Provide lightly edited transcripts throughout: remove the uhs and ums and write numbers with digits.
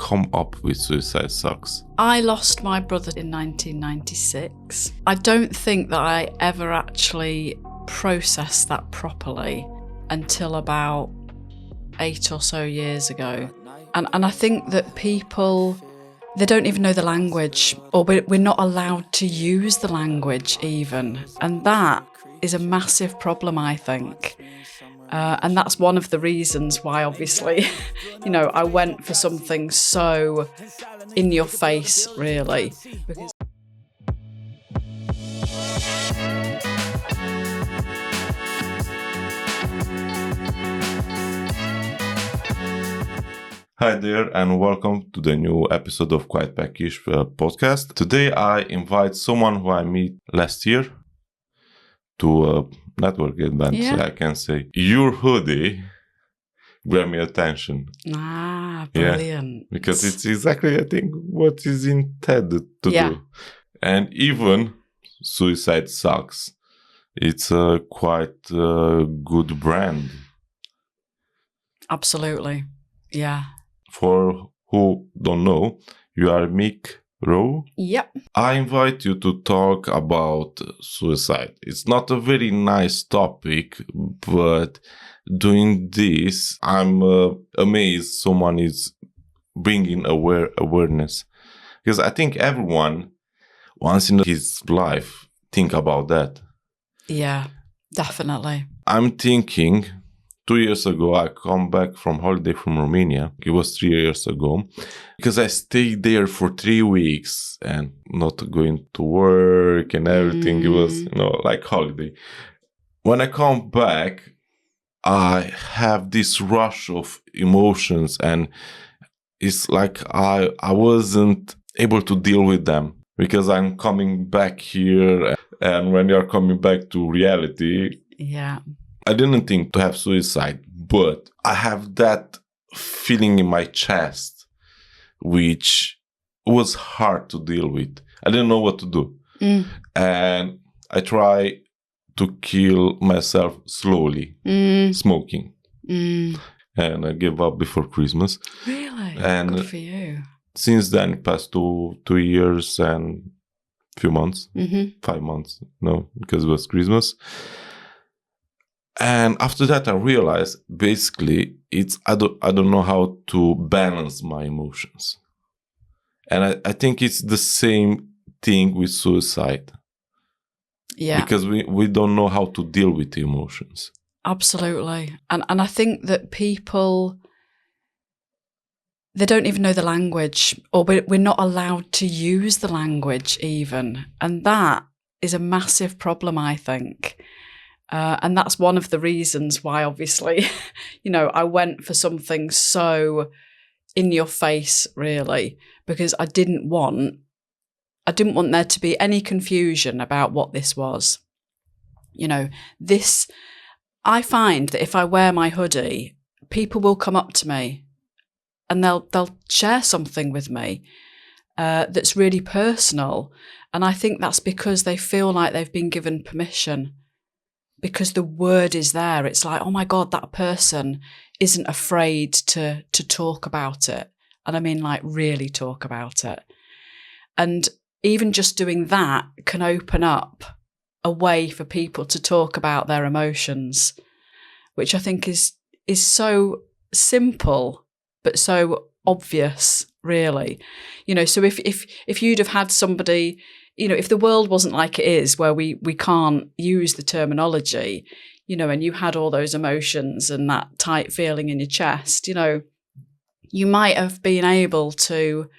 come up with Suicide Sucks? I lost my brother in 1996. I don't think that I ever actually processed that properly until about 8 or so years ago. And I think that people, they don't even know the language, or we're not allowed to use the language even. And that is a massive problem, I think. And that's one of the reasons why, obviously, I went for something so in your face, really. Because Hi there, and welcome to the new episode of Quite Packish podcast. Today I invite someone who I met last year to a network event, I can say. Your hoodie grabbed me attention. Brilliant. Yeah, because it's exactly, I think, what is intended to do. And even Suicide Sucks. It's a quite good brand. Absolutely. Yeah. For who don't know, you are Mick Rowe. Yep. I invite you to talk about suicide. It's not a very nice topic, but doing this, I'm amazed someone is bringing awareness. Because I think everyone, once in his life, think about that. Yeah, definitely. I'm thinking 2 years ago, I come back from holiday from Romania. It was 3 years ago. Because I stayed there for 3 weeks and not going to work and everything. It was, like holiday. When I come back, I have this rush of emotions and it's like I wasn't able to deal with them because I'm coming back here. And when you're coming back to reality, I didn't think to have suicide, but I have that feeling in my chest, which was hard to deal with. I didn't know what to do. And I try to kill myself slowly, smoking. And I gave up before Christmas. Really? And good for you. Since then, it passed 2 years and few months, 5 months, because it was Christmas. And after that, I realized basically I don't know how to balance my emotions. And I think it's the same thing with suicide. Yeah. Because we don't know how to deal with the emotions. Absolutely. And I think that people, they don't even know the language, or we're not allowed to use the language even. And that is a massive problem, I think. And that's one of the reasons why, obviously, I went for something so in your face, really, because I didn't want there to be any confusion about what this was. I find that if I wear my hoodie, people will come up to me and they'll share something with me that's really personal. And I think that's because they feel like they've been given permission. Because the word is there. It's like, oh my God, that person isn't afraid to talk about it. And I mean, like, really talk about it. And even just doing that can open up a way for people to talk about their emotions, which I think is so simple, but so obvious, really. So if you'd have had somebody, if the world wasn't like it is, where we can't use the terminology, and you had all those emotions and that tight feeling in your chest, you might have been able to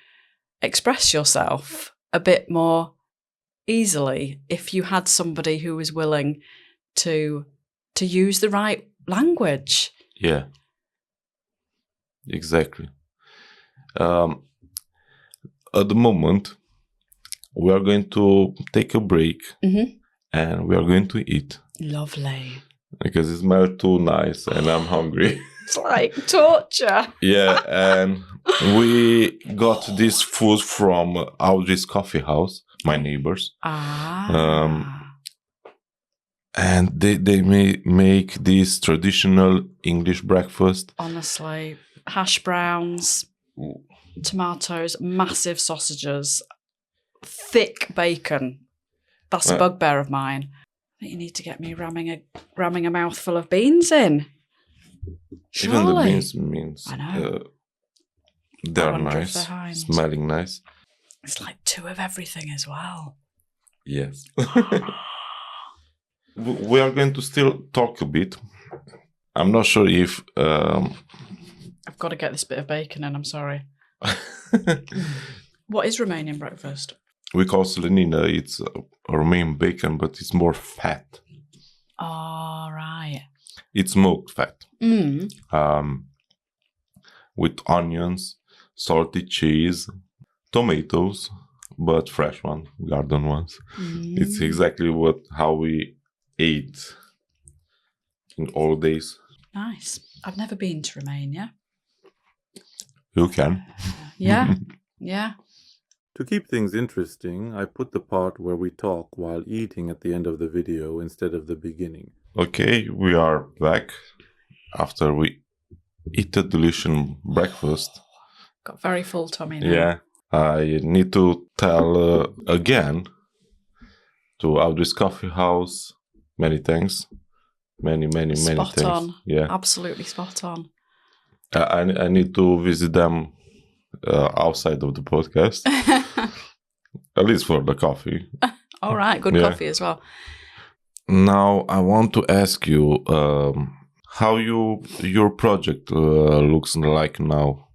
express yourself a bit more easily if you had somebody who was willing to use the right language. Yeah, exactly. At the moment, we are going to take a break and we are going to eat. Lovely. Because it smells too nice and I'm hungry. It's like torture. Yeah, and we got this food from Audrey's Coffee House, my neighbors. And they make this traditional English breakfast. Honestly, hash browns. tomatoes, massive sausages, thick bacon. That's a bugbear of mine. I think you need to get me ramming a mouthful of beans in. Surely. Even the beans means I know. they're nice, smelling nice. It's like 2 of everything as well. Yes. We are going to still talk a bit. I'm not sure if... I've got to get this bit of bacon in, I'm sorry. What is Romanian breakfast? We call Slanina, it's a Romanian bacon, but it's more fat. Oh, right. It's smoked fat. With onions, salty cheese, tomatoes, but fresh one, garden ones. It's exactly how we ate in old days. Nice. I've never been to Romania. You can. Yeah, yeah. To keep things interesting, I put the part where we talk while eating at the end of the video instead of the beginning. Okay, we are back after we eat a delicious breakfast. Got very full tummy now. Yeah, I need to tell again to Audrey's Coffee House, many thanks. Many thanks. Spot on. Yeah. Absolutely spot on. I need to visit them outside of the podcast. At least for the coffee. All right, good coffee as well. Now I want to ask you how your project looks like now.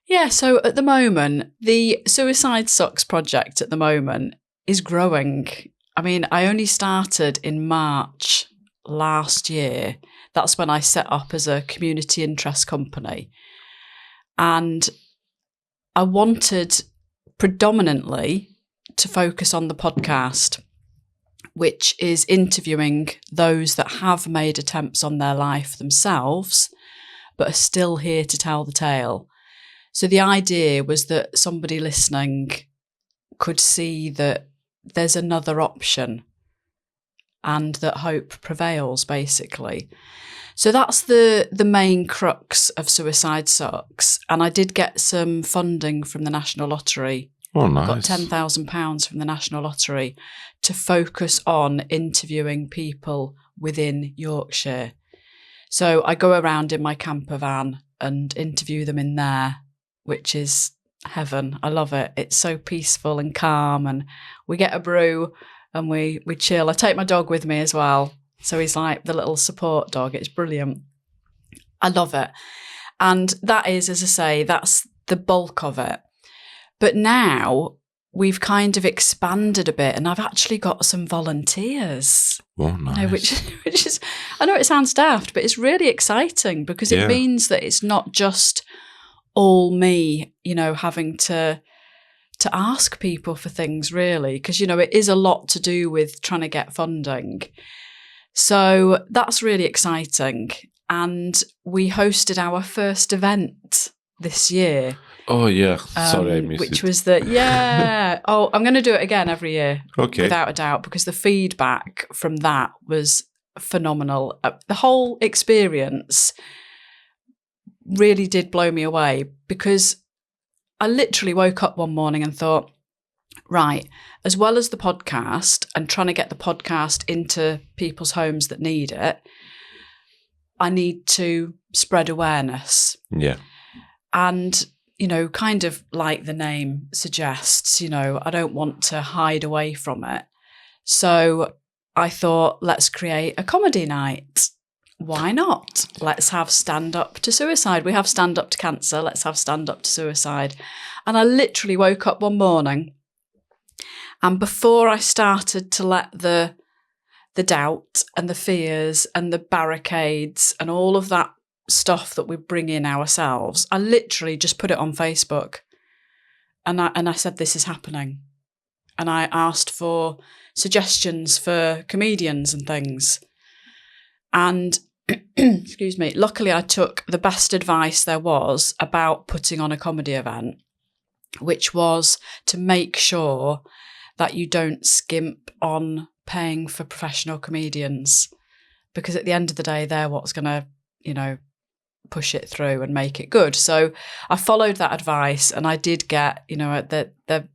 Yeah, so at the moment, the Suicide Sucks project at the moment is growing. I mean, I only started in March last year. That's when I set up as a community interest company. And I wanted predominantly to focus on the podcast, which is interviewing those that have made attempts on their life themselves, but are still here to tell the tale. So the idea was that somebody listening could see that there's another option and that hope prevails, basically. So that's the main crux of Suicide Sucks. And I did get some funding from the National Lottery. Oh, nice. I got £10,000 from the National Lottery to focus on interviewing people within Yorkshire. So I go around in my camper van and interview them in there, which is heaven. I love it. It's so peaceful and calm, and we get a brew and we chill. I take my dog with me as well. So he's like the little support dog. It's brilliant. I love it. And that is, as I say, that's the bulk of it. But now we've kind of expanded a bit, and I've actually got some volunteers. Oh, nice. You know, which is, I know it sounds daft, but it's really exciting because it means that it's not just all me, you know, having to ask people for things, really, because, you know, it is a lot to do with trying to get funding. So that's really exciting. And we hosted our first event this year. Oh, yeah. Sorry, I missed it. Which was oh, I'm going to do it again every year. Okay. Without a doubt, because the feedback from that was phenomenal. The whole experience really did blow me away, because I literally woke up one morning and thought, right, as well as the podcast and trying to get the podcast into people's homes that need it, I need to spread awareness. Yeah. And, you know, kind of like the name suggests, you know, I don't want to hide away from it. So I thought, let's create a comedy night. Why not? Let's have Stand Up to Suicide. We have Stand Up to Cancer. Let's have Stand Up to Suicide. And I literally woke up one morning, and before I started to let the doubt and the fears and the barricades and all of that stuff that we bring in ourselves, I literally just put it on Facebook. And I said, this is happening. And I asked for suggestions for comedians and things. And excuse me, luckily I took the best advice there was about putting on a comedy event, which was to make sure that you don't skimp on paying for professional comedians, because at the end of the day, they're what's going to, you know, push it through and make it good. So I followed that advice, and I did get, they're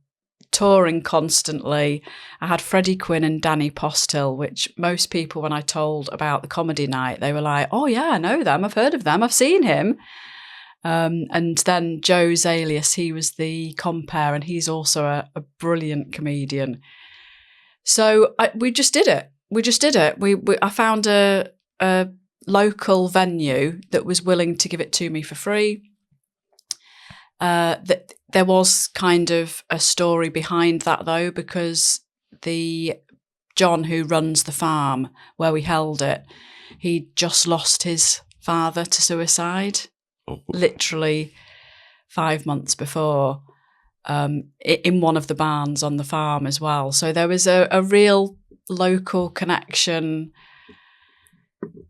touring constantly. I had Freddie Quinn and Danny Postil, which most people, when I told about the comedy night, they were like, oh yeah, I know them, I've heard of them, I've seen him. And then Joe Zalius, he was the compere, and he's also a brilliant comedian. So we just did it. I found a local venue that was willing to give it to me for free. That there was kind of a story behind that, though, because John, who runs the farm where we held it, he just lost his father to suicide, literally 5 months before, in one of the barns on the farm as well. So there was a real local connection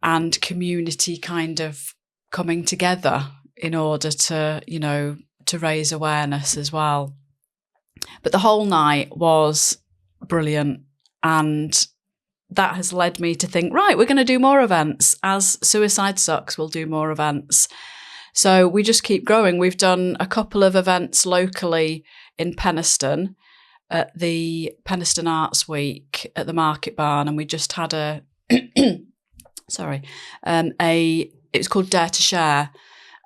and community kind of coming together in order to, to raise awareness as well. But the whole night was brilliant, and that has led me to think, right, we're going to do more events. As Suicide Sucks, we'll do more events. So we just keep growing. We've done a couple of events locally in Penistone at the Penistone Arts Week at the Market Barn, and we just had it was called Dare to Share,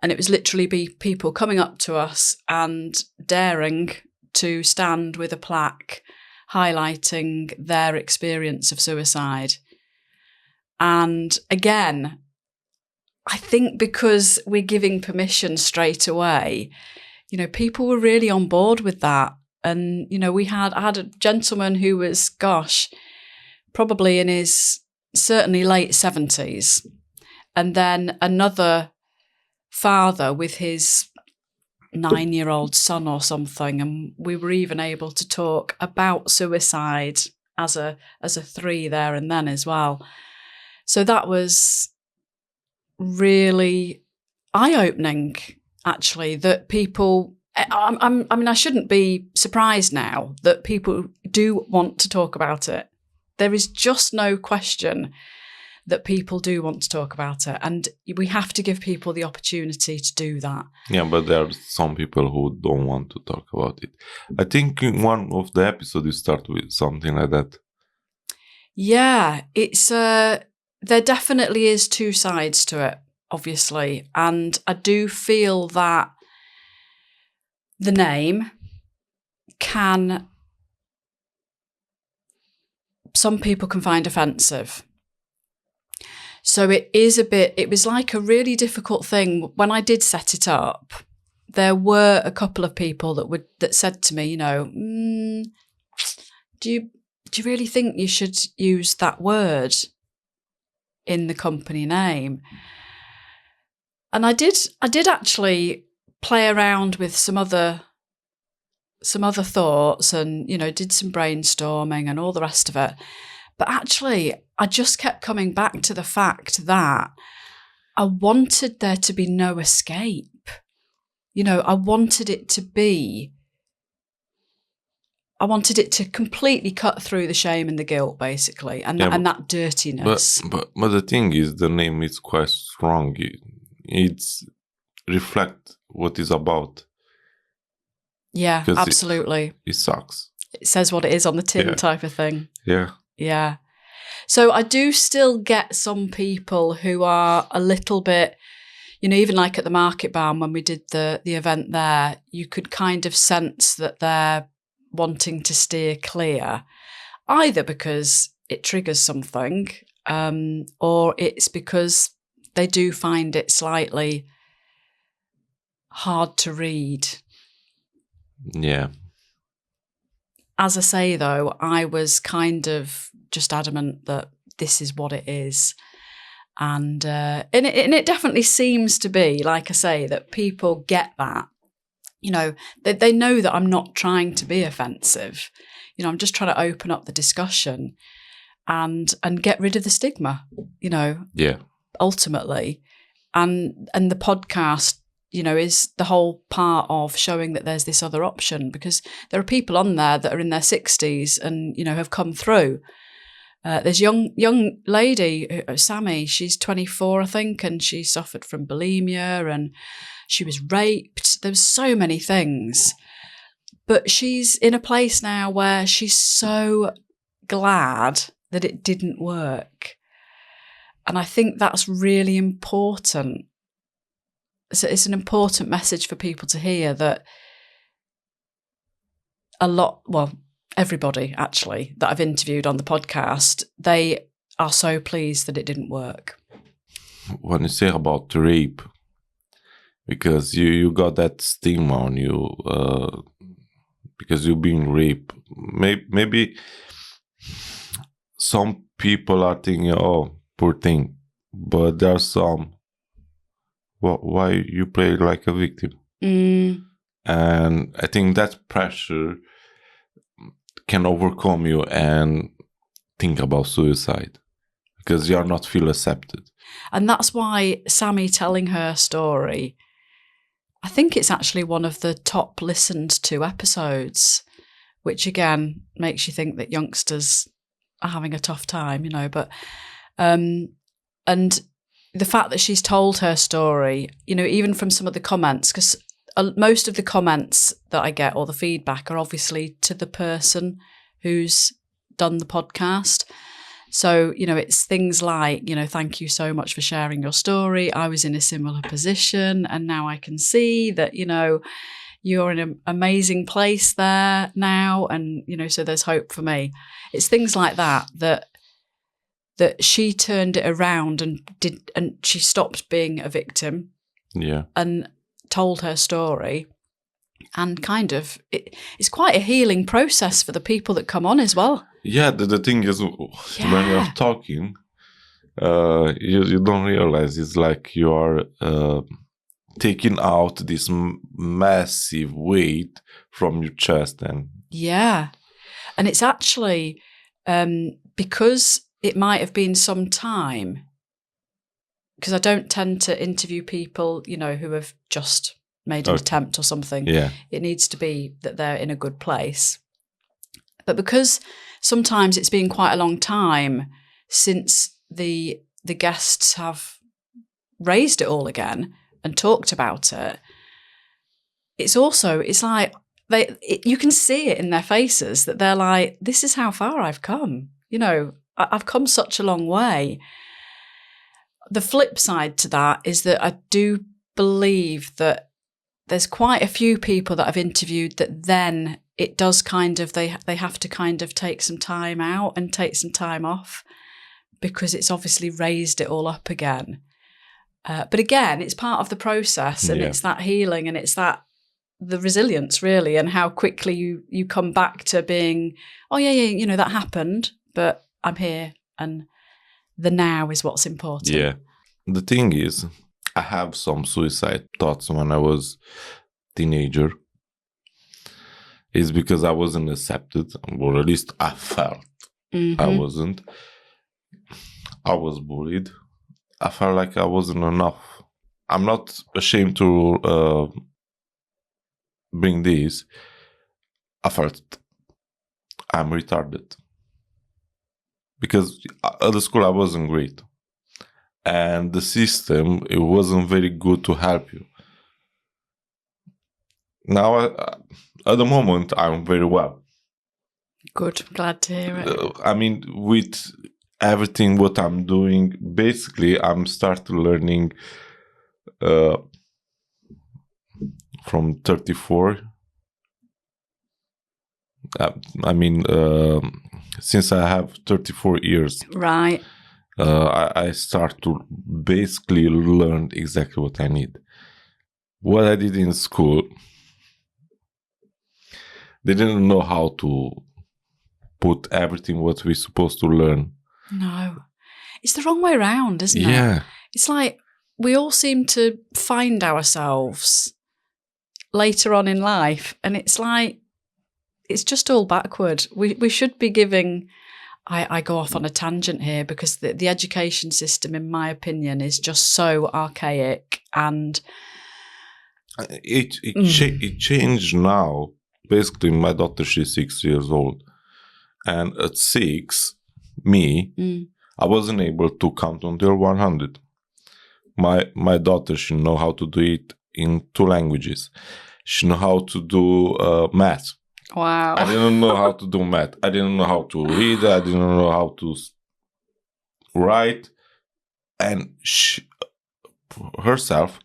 and it was literally people coming up to us and daring to stand with a plaque highlighting their experience of suicide. And again, I think because we're giving permission straight away, people were really on board with that. And, I had a gentleman who was, probably in his certainly late 70s. And then another father with his 9-year-old son or something. And we were even able to talk about suicide as a three there and then as well. So that was really eye-opening, actually, that people, I shouldn't be surprised now that people do want to talk about it. There is just no question that people do want to talk about it, and we have to give people the opportunity to do that. Yeah, but there are some people who don't want to talk about it. I think in one of the episodes you start with something like that. Yeah, it's there definitely is two sides to it, obviously, and I do feel that the name some people can find offensive. So it was like a really difficult thing. When I did set it up, there were a couple of people that said to me, do you really think you should use that word in the company name? And I did actually play around with some other thoughts and, did some brainstorming and all the rest of it. But actually, I just kept coming back to the fact that I wanted there to be no escape. I wanted it to completely cut through the shame and the guilt, basically, and that dirtiness. But the thing is, the name is quite strong. It's reflect what it's about. Yeah, absolutely. It sucks. It says what it is on the tin, type of thing. Yeah. Yeah. So I do still get some people who are a little bit, even like at the Market Barn when we did the event there, you could kind of sense that they're wanting to steer clear, either because it triggers something, or it's because they do find it slightly hard to read. Yeah. As I say, though, I was kind of just adamant that this is what it is. And it definitely seems to be, like I say, that people get that. They know that I'm not trying to be offensive. I'm just trying to open up the discussion and get rid of the stigma, Yeah. ultimately. And the podcast, is the whole part of showing that there's this other option, because there are people on there that are in their 60s and, have come through. There's young lady, Sammy, she's 24, I think, and she suffered from bulimia and she was raped. There was so many things. But she's in a place now where she's so glad that it didn't work. And I think that's really important. So it's an important message for people to hear, that everybody actually that I've interviewed on the podcast, they are so pleased that it didn't work. When you say about rape, because you got that stigma on you, because you're being raped, maybe some people are thinking, oh, poor thing, but there are some, why you play like a victim? And I think that pressure can overcome you and think about suicide, because you are not feel accepted. And that's why Sammy telling her story, I think it's actually one of the top listened to episodes, which again makes you think that youngsters are having a tough time, but and the fact that she's told her story, even from some of the comments, because most of the comments that I get or the feedback are obviously to the person who's done the podcast. So, it's things like, thank you so much for sharing your story. I was in a similar position and now I can see that, you're in an amazing place there now. And, so there's hope for me. It's things like that she turned it around and she stopped being a victim. Yeah. And told her story, and kind of it's quite a healing process for the people that come on as well. Yeah, the thing is, when you're talking, you don't realize it's like you are taking out this massive weight from your chest. And it's actually because it might have been some time, because I don't tend to interview people, who have just made an attempt or something. Yeah. It needs to be that they're in a good place. But because sometimes it's been quite a long time since the guests have raised it all again and talked about it, it's like you can see it in their faces that they're like, this is how far I've come. I've come such a long way. The flip side to that is that I do believe that there's quite a few people that I've interviewed that then it does kind of, they have to kind of take some time out and take some time off, because it's obviously raised it all up again. But again, it's part of the process, and it's that healing, and it's the resilience really, and how quickly you come back to being, oh yeah, that happened, but I'm here, and the now is what's important. Yeah. The thing is, I have some suicide thoughts when I was teenager. It's because I wasn't accepted, or at least I felt I wasn't. I was bullied. I felt like I wasn't enough. I'm not ashamed to bring this. I felt I'm retarded. Because at the school I wasn't great. And the system, it wasn't very good to help you. Now, at the moment, I'm very well. Good, glad to hear it. I mean, with everything what I'm doing, basically, I'm starting learning from 34. Since I have 34 years. Right. I start to basically learn exactly what I need. What I did in school, they didn't know how to put everything what we're supposed to learn. No. It's the wrong way around, isn't it? Yeah. It's like we all seem to find ourselves later on in life, and it's like it's just all backward. We should be giving... I go off on a tangent here, because the education system, in my opinion, is just so archaic, and it changed now. Basically, my daughter, she's 6 years old, and at 6, me, Mm. I wasn't able to count until 100. My daughter, she know how to do it in 2 languages. She know how to do math. Wow. I didn't know how to do math. I didn't know how to read. I didn't know how to write. And she herself,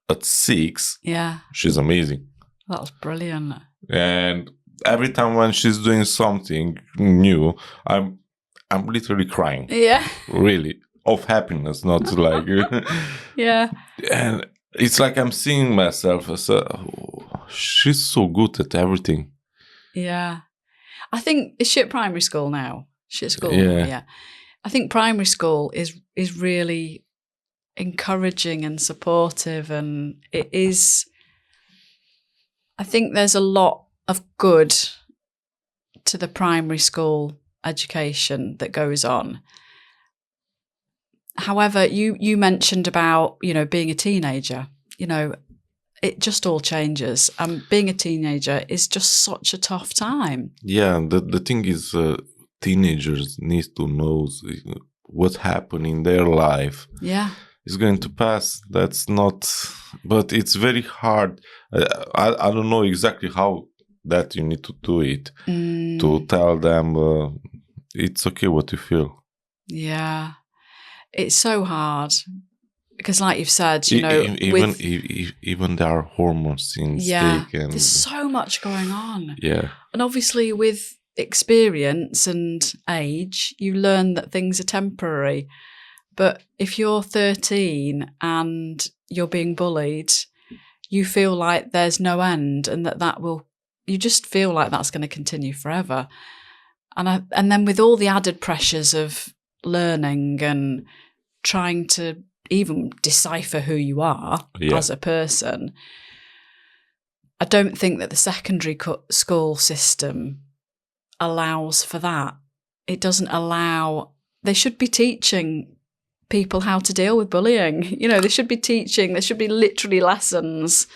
at 6, Yeah, she's amazing. that's brilliant. And every time when she's doing something new, I'm literally crying, Yeah, really, of happiness, not like. yeah, And it's like I'm seeing myself as she's so good at everything. yeah. I think, is she at primary school now? She's at school. Yeah. Yeah. I think primary school is really encouraging and supportive, and it is. I think there's a lot of good to the primary school education that goes on. However, you mentioned about, being a teenager. It just all changes. Being a teenager is just such a tough time. Yeah, the thing is, teenagers need to know what happened in their life. Yeah. It's going to pass. That's not, but it's very hard. I don't know exactly how that you need to do it, to tell them it's okay what you feel. Yeah. It's so hard because, like you've said, even there are hormones in stake, and there's so much going on. Yeah. And obviously with experience and age, you learn that things are temporary. But if you're 13 and you're being bullied, you feel like there's no end, and you just feel like that's going to continue forever. And then with all the added pressures of learning and trying to even decipher who you are as a person, I don't think that the secondary school system allows for that. It doesn't allow. They should be teaching people how to deal with bullying. They should be teaching. There should be literally lessons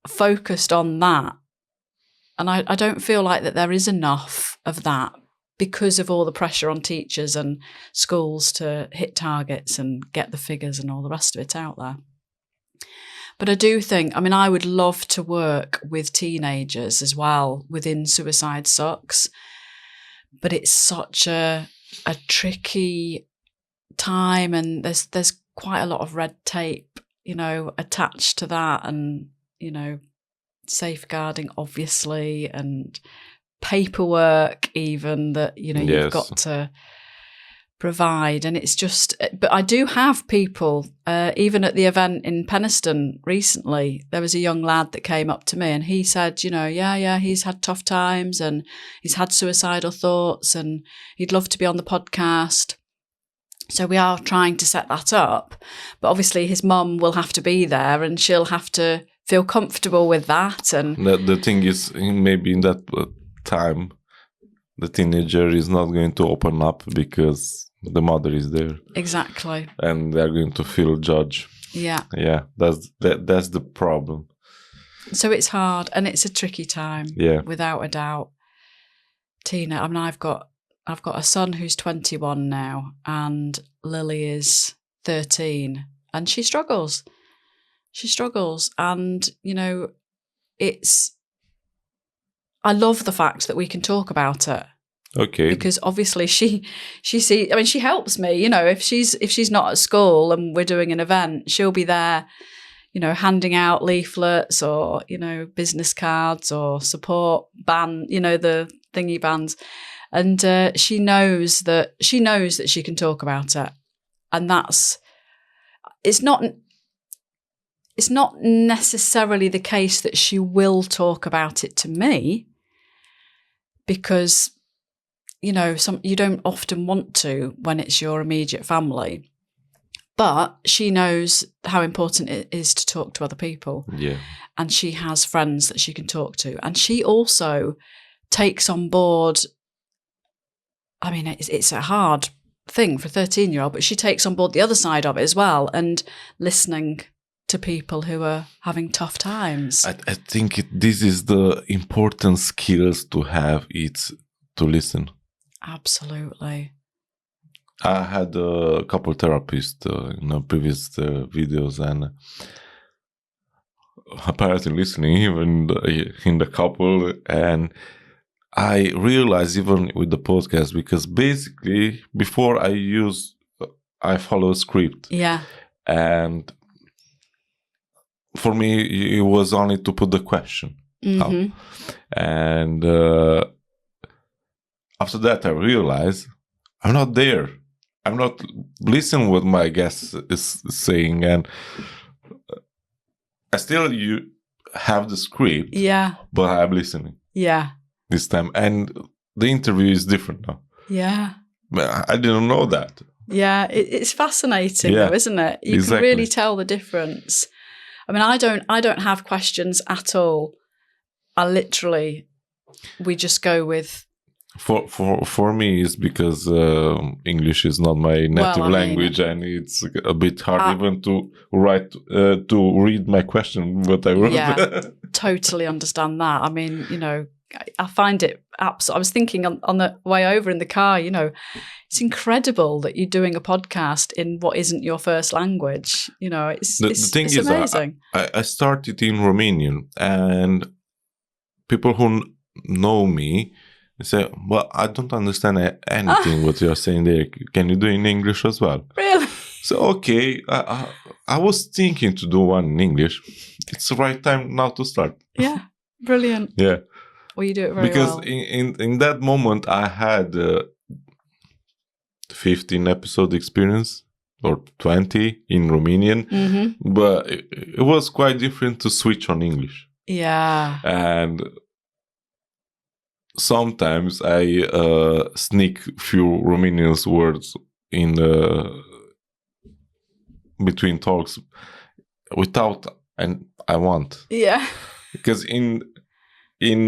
focused on that. And I don't feel like that there is enough of that, because of all the pressure on teachers and schools to hit targets and get the figures and all the rest of it out there. But I do think, I would love to work with teenagers as well within Suicide Sucks, but it's such a tricky time, and there's quite a lot of red tape, attached to that, and, safeguarding, obviously, and paperwork even that you've got to provide. And it's just, but I do have people, even at the event in Penistone recently, there was a young lad that came up to me and he said, he's had tough times and he's had suicidal thoughts and he'd love to be on the podcast. So we are trying to set that up, but obviously his mum will have to be there and she'll have to feel comfortable with that. And the thing is, maybe in that time, the teenager is not going to open up because the mother is there. Exactly. And they're going to feel judged. Yeah. Yeah, that's the problem. So it's hard and it's a tricky time. Yeah. Without a doubt. Tina, I've got a son who's 21 now and Lily is 13 and she struggles. And, I love the fact that we can talk about it. Okay. Because obviously she sees, she helps me, if she's not at school and we're doing an event, she'll be there, handing out leaflets or, business cards or support band, the thingy bands. And she knows that she can talk about it. And it's not necessarily the case that she will talk about it to me, because, you don't often want to when it's your immediate family. But she knows how important it is to talk to other people. Yeah. And she has friends that she can talk to. And she also takes on board, it's a hard thing for a 13-year-old, but she takes on board the other side of it as well and listening to people who are having tough times. I think this is the important skills to have. It's to listen. Absolutely. I had a couple therapists in previous videos, and apparently listening even in the couple, and I realized even with the podcast, because basically before I follow a script. Yeah. And for me, it was only to put the question. Mm-hmm. And after that, I realized I'm not there. I'm not listening what my guest is saying. And I still have the script, Yeah. but I'm listening. Yeah. This time. And the interview is different now. Yeah. But I didn't know that. Yeah, it's fascinating though, isn't it? You can really tell the difference. I mean, I don't have questions at all. We just go with. For me, it's because English is not my native language, and it's a bit hard even to read my question. What I wrote. Yeah, totally understand that. I mean, I find it absolutely. I was thinking on the way over in the car, it's incredible that you're doing a podcast in what isn't your first language. The thing is, amazing. I started in Romanian, and people who know me say, "Well, I don't understand anything what you're saying there. Can you do it in English as well?" Really? So okay, I was thinking to do one in English. It's the right time now to start. Yeah, brilliant. Yeah. Well, you do it very well. Because in that moment, I had 15 episode experience or 20 in Romanian, but it was quite different to switch on English. Yeah. And sometimes I sneak few Romanian words in between talks without, and I want. Yeah. Because in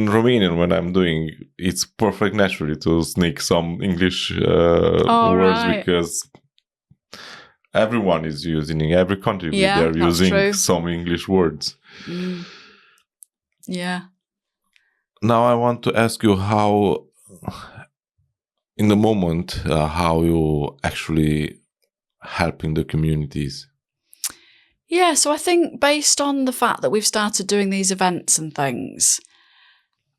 Romanian, when I'm doing, it's perfect naturally to sneak some English words, because everyone is using, in every country, they're using some English words. Mm. Yeah. Now I want to ask you how, in the moment, how you actually helping the communities. Yeah, so I think based on the fact that we've started doing these events and things,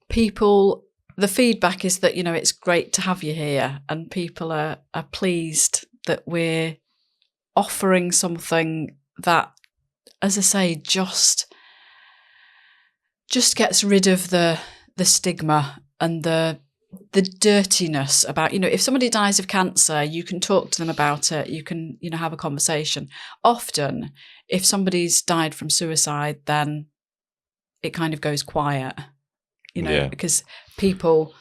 the feedback is that, it's great to have you here, and people are pleased that we're offering something that, as I say, just gets rid of the stigma and the dirtiness about, if somebody dies of cancer, you can talk to them about it, you can, have a conversation. Often, if somebody's died from suicide, then it kind of goes quiet. Because people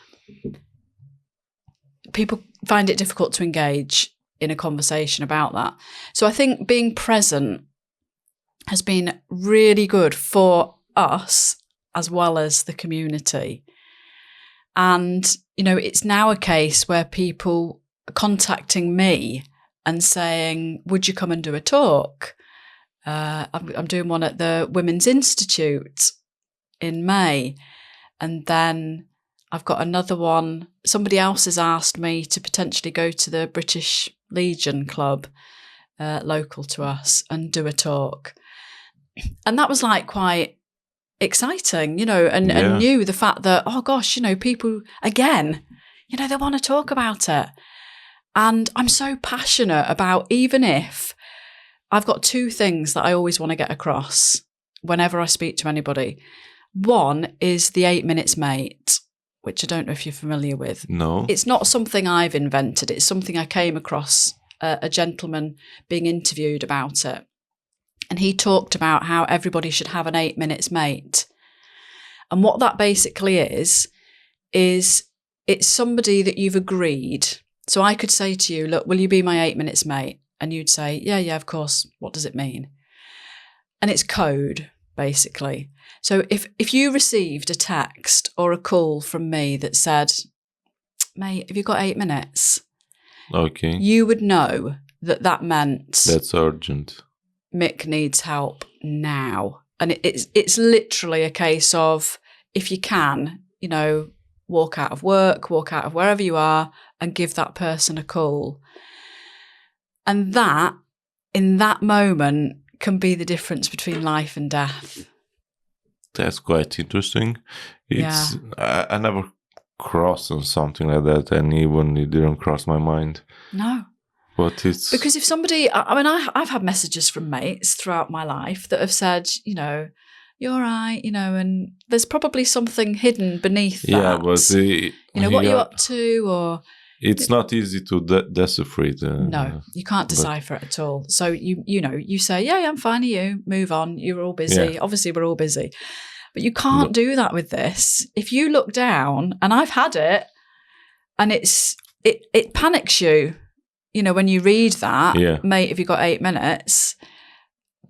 find it difficult to engage in a conversation about that. So I think being present has been really good for us as well as the community. And, it's now a case where people are contacting me and saying, would you come and do a talk? I'm doing one at the Women's Institute in May. And then I've got another one. Somebody else has asked me to potentially go to the British Legion Club, local to us, and do a talk. And that was quite exciting, and knew the fact that, oh gosh, people, again, they want to talk about it. And I'm so passionate about, even if I've got two things that I always want to get across whenever I speak to anybody. One is the 8 minutes mate, which I don't know if you're familiar with. No. It's not something I've invented. It's something I came across a gentleman being interviewed about it. And he talked about how everybody should have an 8 minutes mate. And what that basically is it's somebody that you've agreed. So I could say to you, look, will you be my 8 minutes mate? And you'd say, yeah, of course. What does it mean? And it's code, basically. So if you received a text or a call from me that said, mate, have you got 8 minutes? Okay. You would know that meant... That's urgent. Mick needs help now. And it's literally a case of, if you can, walk out of work, walk out of wherever you are, and give that person a call. And that, in that moment, can be the difference between life and death. That's quite interesting. I never crossed on something like that, and even it didn't cross my mind. No. But it's... Because if somebody, I've had messages from mates throughout my life that have said, you're all right, and there's probably something hidden beneath that. Yeah, but... what are you up to? Or it's not easy to decipher it. No, you can't decipher it at all. So, you say, yeah, I'm fine, you move on. You're all busy. Yeah. Obviously, we're all busy. But you can't do that with this. If you look down, and I've had it, and it panics you, when you read that, mate, have you got 8 minutes?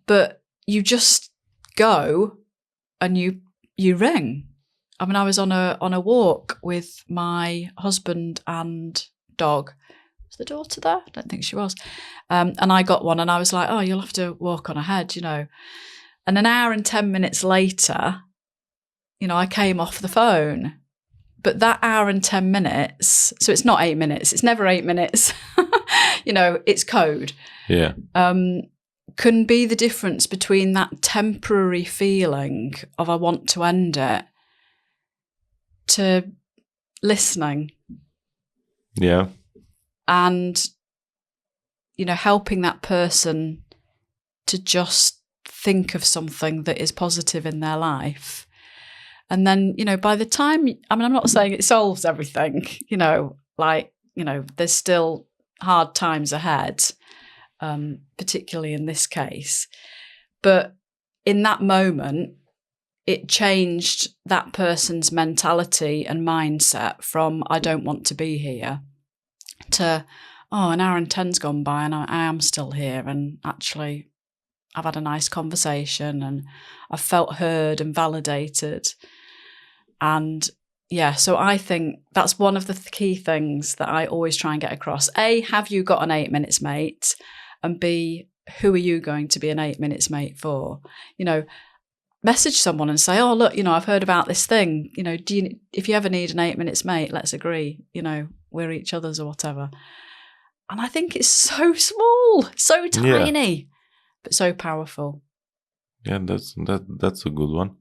But you just go and you ring. I was on a walk with my husband and dog. Was the daughter there? I don't think she was. And I got one, and I was like, oh, you'll have to walk on ahead, And an hour and 10 minutes later, I came off the phone. But that hour and 10 minutes, so it's not 8 minutes, it's never 8 minutes, it's code. Yeah. Can be the difference between that temporary feeling of I want to end it to listening. Yeah. And, helping that person to just think of something that is positive in their life. And then, by the time, I'm not saying it solves everything, there's still hard times ahead, particularly in this case. But in that moment, it changed that person's mentality and mindset from, I don't want to be here, to, an hour and 10's gone by and I am still here. And actually, I've had a nice conversation and I've felt heard and validated. And so I think that's one of the key things that I always try and get across. A, have you got an 8 minutes, mate? And B, who are you going to be an 8 minutes mate for? Message someone and say, oh, look, I've heard about this thing. If you ever need an 8 minutes mate, let's agree, we're each other's or whatever. And I think it's so small, so tiny, but so powerful. Yeah, that's a good one.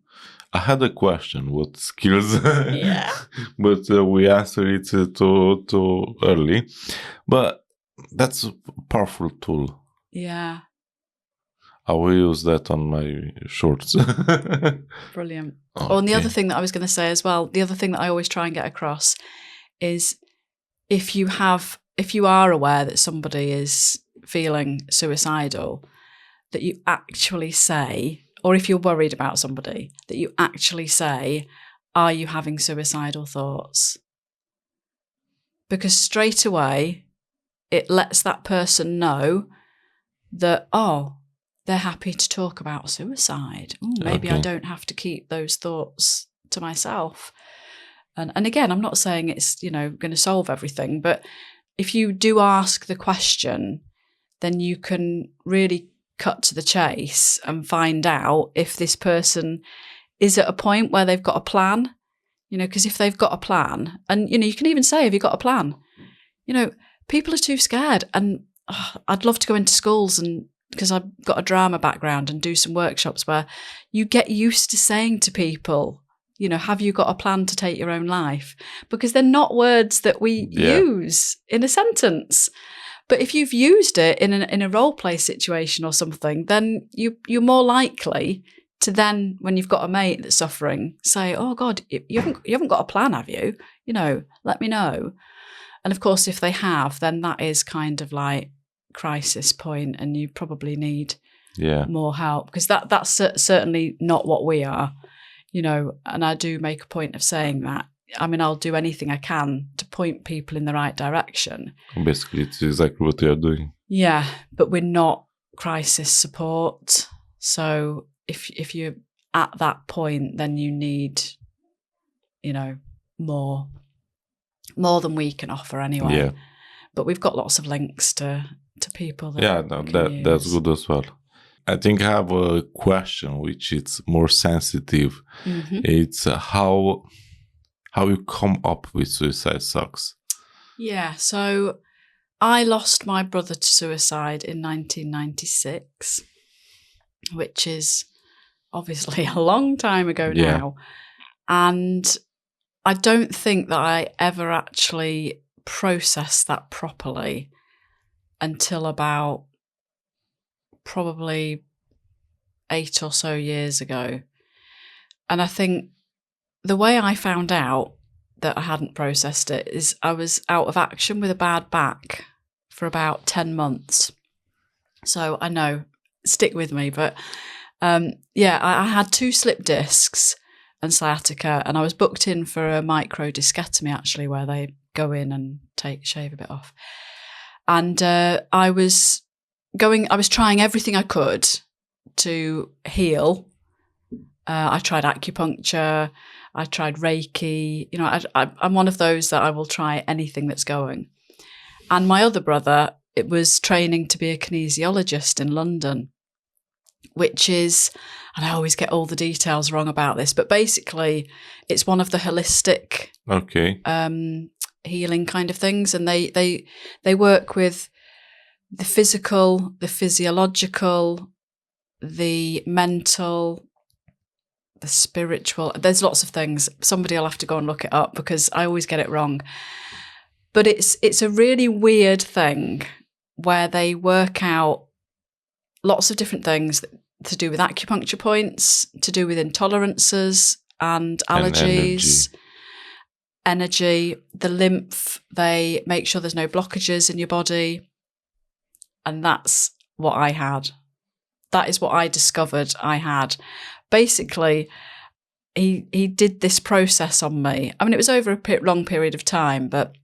I had a question, what skills? Yeah. But we answered it too early. But that's a powerful tool. Yeah. I will use that on my shorts. Brilliant. Okay. Oh, and the other thing that I was going to say as well, the other thing that I always try and get across is if you are aware that somebody is feeling suicidal, that you actually say, or if you're worried about somebody, that you actually say, are you having suicidal thoughts? Because straight away, it lets that person know that, they're happy to talk about suicide. Ooh, maybe I don't have to keep those thoughts to myself. And again, I'm not saying it's, going to solve everything, but if you do ask the question, then you can really cut to the chase and find out if this person is at a point where they've got a plan, because if they've got a plan, and, you can even say, have you got a plan? People are too scared. And I'd love to go into schools and, because I've got a drama background, and do some workshops where you get used to saying to people, have you got a plan to take your own life? Because they're not words that we use in a sentence. But if you've used it in a role play situation or something, then you're more likely to then, when you've got a mate that's suffering, say, oh God, you haven't got a plan, have you? Let me know. And of course, if they have, then that is kind of like crisis point, and you probably need more help, because that's certainly not what we are, and I do make a point of saying that. I'll do anything I can to point people in the right direction. Basically, it's exactly what they are doing. Yeah, but we're not crisis support. So if you're at that point, then you need, more than we can offer anyway. Yeah. But we've got lots of links to people that that's good as well. I think I have a question which is more sensitive. Mm-hmm. It's how how you come up with Suicide Sucks. Yeah, so I lost my brother to suicide in 1996, which is obviously a long time ago now. And I don't think that I ever actually processed that properly until about probably 8 or so years ago. And I think the way I found out that I hadn't processed it is I was out of action with a bad back for about 10 months. So I know, stick with me, but I had 2 slip discs and sciatica, and I was booked in for a microdiscectomy, actually, where they go in and shave a bit off. And I was trying everything I could to heal. I tried acupuncture, I tried Reiki. You know, I'm one of those that I will try anything that's going. And my other brother, it was training to be a kinesiologist in London, which is, and I always get all the details wrong about this, but basically it's one of the holistic healing kind of things. And they work with the physical, the physiological, the mental, the spiritual. There's lots of things. Somebody will have to go and look it up because I always get it wrong. But it's a really weird thing where they work out lots of different things to do with acupuncture points, to do with intolerances and allergies, energy, the lymph. They make sure there's no blockages in your body. And that's what I had. That is what I discovered I had. Basically, he did this process on me. I mean, it was over a long period of time, but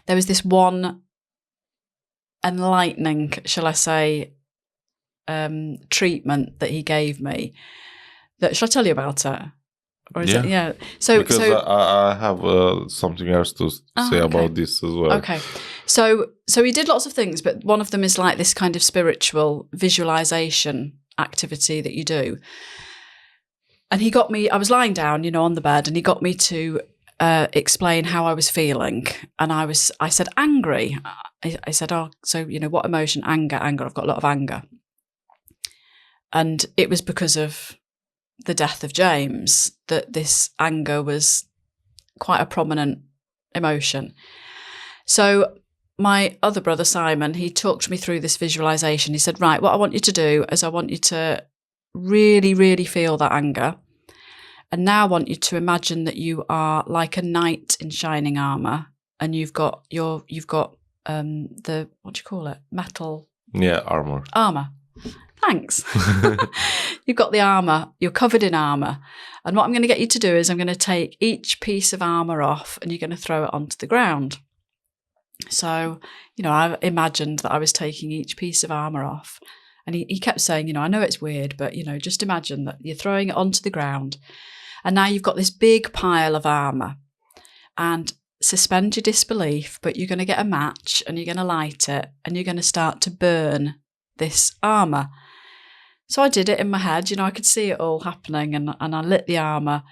there was this one enlightening, shall I say, treatment that he gave me. Shall I tell you about it? Or is it? Yeah. So I have something else to say about this as well. Okay. So he did lots of things, but one of them is like this kind of spiritual visualization activity that you do. And he got me, I was lying down, you know, on the bed, and he got me to explain how I was feeling. And I said, angry. I said, oh, so, you know, what emotion? Anger. I've got a lot of anger. And it was because of the death of James that this anger was quite a prominent emotion. So my other brother, Simon, he talked me through this visualization. He said, right, what I want you to do is I want you to really, really feel that anger. And now I want you to imagine that you are like a knight in shining armor, and you've got the, what do you call it? Metal. Yeah, armor. Armor. Thanks. You've got the armor. You're covered in armor. And what I'm going to get you to do is I'm going to take each piece of armor off and you're going to throw it onto the ground. So, you know, I imagined that I was taking each piece of armor off. And he kept saying, you know, I know it's weird, but, you know, just imagine that you're throwing it onto the ground. And now you've got this big pile of armor. And suspend your disbelief, but you're going to get a match and you're going to light it and you're going to start to burn this armor. So I did it in my head, you know, I could see it all happening, and I lit the armor,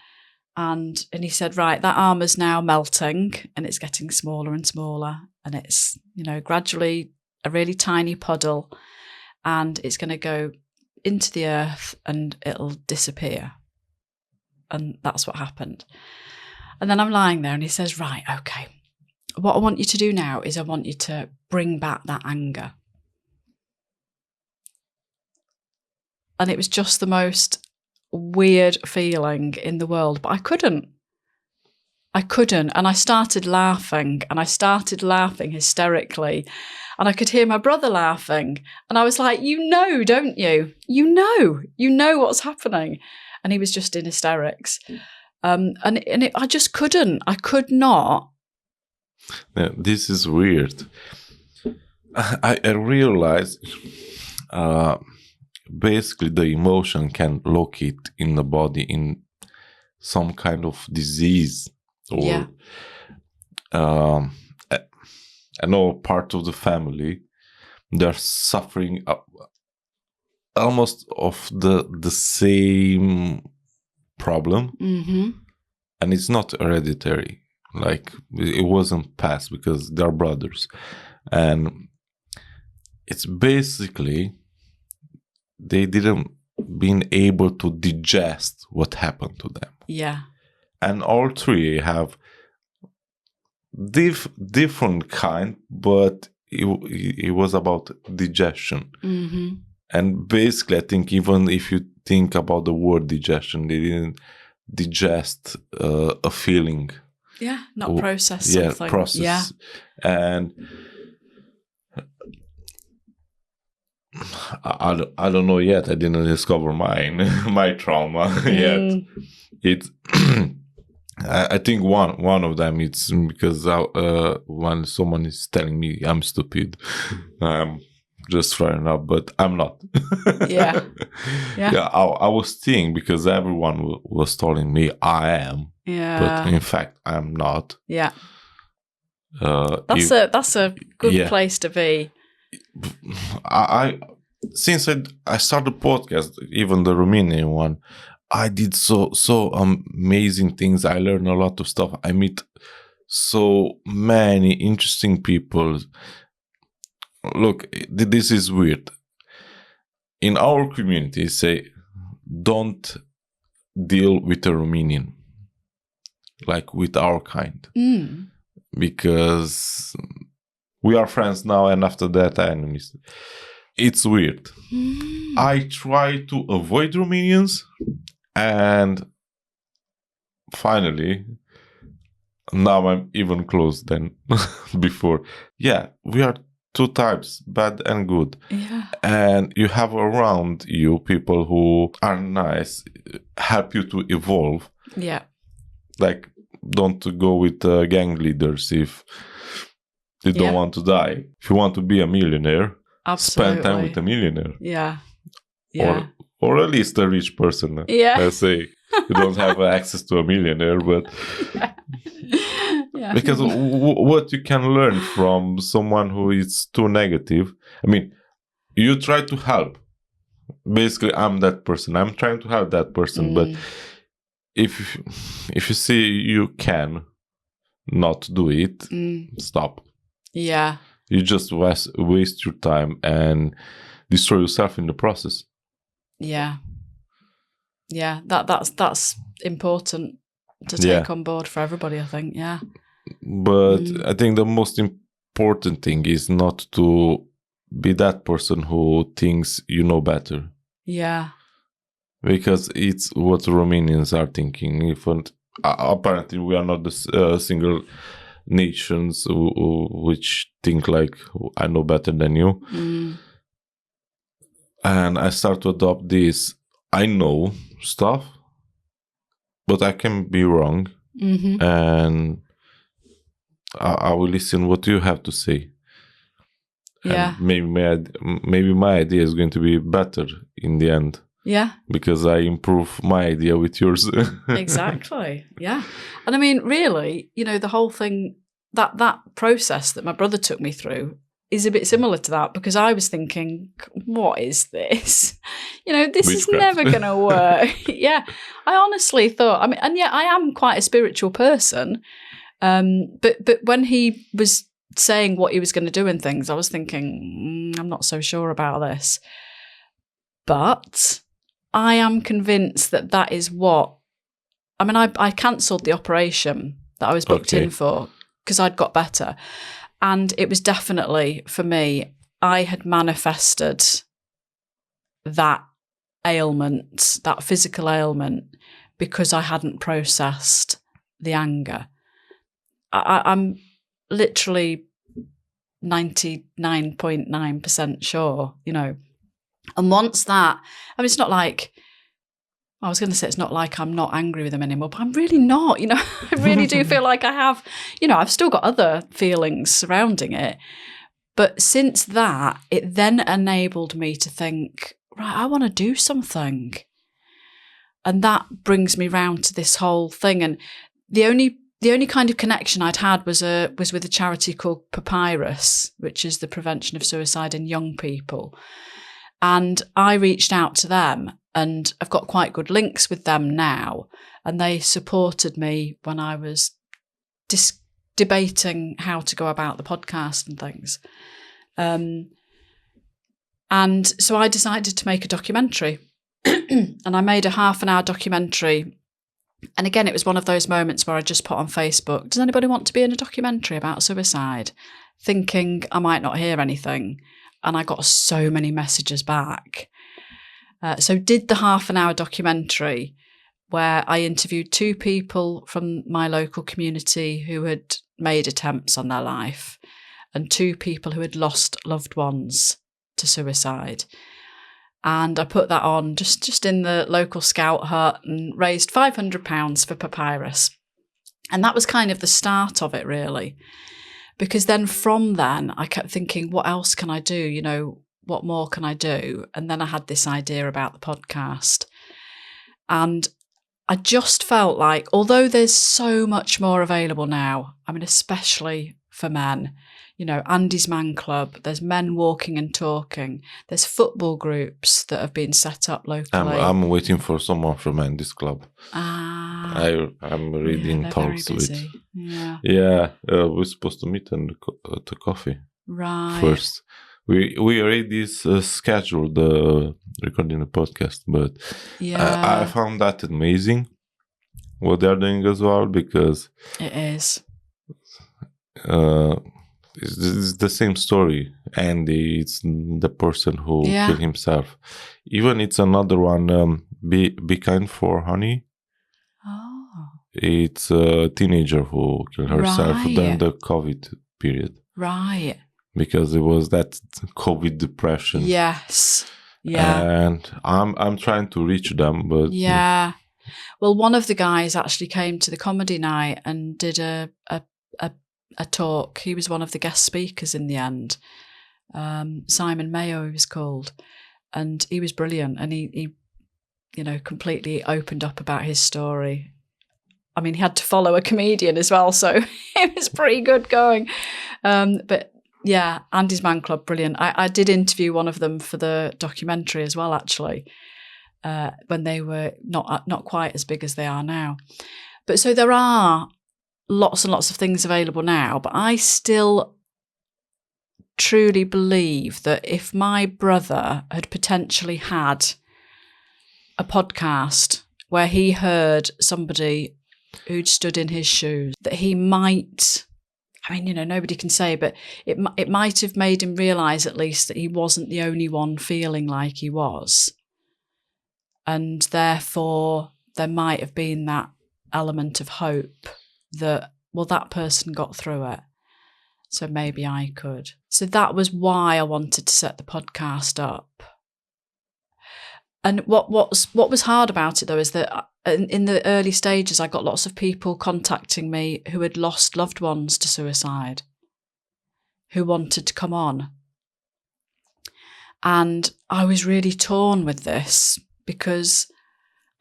and he said, right, that armor's now melting and it's getting smaller and smaller, and it's, you know, gradually a really tiny puddle, and it's going to go into the earth and it'll disappear. And that's what happened. And then I'm lying there and he says, right, okay, what I want you to do now is I want you to bring back that anger. And it was just the most weird feeling in the world, but I couldn't. And I started laughing hysterically. And I could hear my brother laughing. And I was like, you know, don't you? You know what's happening. And he was just in hysterics. I just couldn't. I could not. Yeah, this is weird. I realized basically the emotion can locate in the body in some kind of disease, or I know part of the family, they're suffering almost of the same problem. Mm-hmm. and it's not hereditary. Like, it wasn't passed because they're brothers. And it's basically they didn't been able to digest what happened to them. Yeah. And all three have different kind, but it was about digestion. Mm-hmm. And basically, I think even if you think about the word digestion, they didn't digest a feeling. Yeah, not process something. Yeah, process. Yeah. And I don't know yet. I didn't discover my trauma yet. It I think one of them it's because when someone is telling me I'm stupid, I'm just throwing up, but I'm not. Yeah. I was thinking because everyone was telling me I am. Yeah. But in fact, I'm not. Yeah. That's a good place to be. Since I started the podcast, even the Romanian one, I did so amazing things. I learned a lot of stuff. I meet so many interesting people. Look, this is weird. In our community, say, don't deal with a Romanian, like with our kind, because we are friends now, and after that, enemies. It's weird. I try to avoid Romanians, and finally, now I'm even close than before. Yeah, we are two types, bad and good. Yeah. And you have around you people who are nice, help you to evolve. Yeah. Like, don't go with gang leaders if you don't want to die. If you want to be a millionaire, absolutely, spend time with a millionaire. Yeah. Yeah. Or at least a rich person. Yeah. Let's say you don't have access to a millionaire, but yeah. Because what you can learn from someone who is too negative, I mean, you try to help. Basically, I'm that person. I'm trying to help that person, but if you see you can not do it, stop. Yeah. You just waste your time and destroy yourself in the process. Yeah. Yeah, that's important to take on board for everybody, I think. Yeah. But I think the most important thing is not to be that person who thinks you know better. Yeah. Because it's what Romanians are thinking. Apparently, we are not the single nations which think like, I know better than you. And I start to adopt this, I know stuff, but I can be wrong. And I will listen what you have to say. Yeah. And maybe my idea is going to be better in the end. Yeah. Because I improve my idea with yours. Exactly. Yeah. And I mean, really, the whole thing, that process that my brother took me through is a bit similar to that, because I was thinking, what is this? This is never going to work. Yeah. I honestly thought, and yet I am quite a spiritual person. But when he was saying what he was going to do and things, I was thinking, I'm not so sure about this. But I am convinced that is what, I cancelled the operation that I was booked in for because I'd got better. And it was definitely, for me, I had manifested that ailment, that physical ailment, because I hadn't processed the anger. I'm literally 99.9% sure, And once that, it's not like, I was going to say it's not like I'm not angry with them anymore, but I'm really not, I really do feel like I have, I've still got other feelings surrounding it. But since that, it then enabled me to think, right, I want to do something. And that brings me round to this whole thing. And the only kind of connection I'd had was with a charity called Papyrus, which is the prevention of suicide in young people. And I reached out to them, and I've got quite good links with them now. and they supported me when I was debating how to go about the podcast and things. And so I decided to make a documentary, and I made a half-an-hour documentary. And again, it was one of those moments where I just put on Facebook, does anybody want to be in a documentary about suicide? Thinking I might not hear anything. And I got so many messages back. So did the half-an-hour documentary where I interviewed 2 people from my local community who had made attempts on their life, and 2 people who had lost loved ones to suicide. And I put that on just in the local scout hut and raised £500 for Papyrus. And that was kind of the start of it, really. Because then from then, I kept thinking, what else can I do? You know, what more can I do? And then I had this idea about the podcast. And I just felt like, although there's so much more available now, I mean, especially for men, you know, Andy's Man Club, there's Men Walking and Talking, there's football groups that have been set up locally. I'm waiting for someone from Andy's Club. I'm reading they're talks very with. busy. Yeah, we're supposed to meet and to coffee Right. first. We already scheduled recording the podcast, but Yeah, I found that amazing what they're doing as well, because it is. it's the same story. Andy, it's the person who Yeah. killed himself. Even it's another one, Be Kind for Honey. Oh, It's a teenager who killed herself Right. during the COVID period, right. because it was that COVID depression. Yes. Yeah. And I'm trying to reach them, but Yeah. Well, one of the guys actually came to the comedy night and did a talk. He was one of the guest speakers in the end. Simon Mayo, he was called, and he was brilliant. And he, you know, completely opened up about his story. I mean, he had to follow a comedian as well, so it was pretty good going. But yeah, Andy's Man Club, brilliant. I did interview one of them for the documentary as well, actually, when they were not quite as big as they are now. But so there are lots and lots of things available now, but I still truly believe that if my brother had potentially had a podcast where he heard somebody who'd stood in his shoes, that he might, I mean, you know, nobody can say, but it might have made him realise at least that he wasn't the only one feeling like he was. And therefore, there might have been that element of hope that, well, that person got through it, so maybe I could. So that was why I wanted to set the podcast up. And what was hard about it, though, is that in the early stages, I got lots of people contacting me who had lost loved ones to suicide, who wanted to come on. And I was really torn with this, because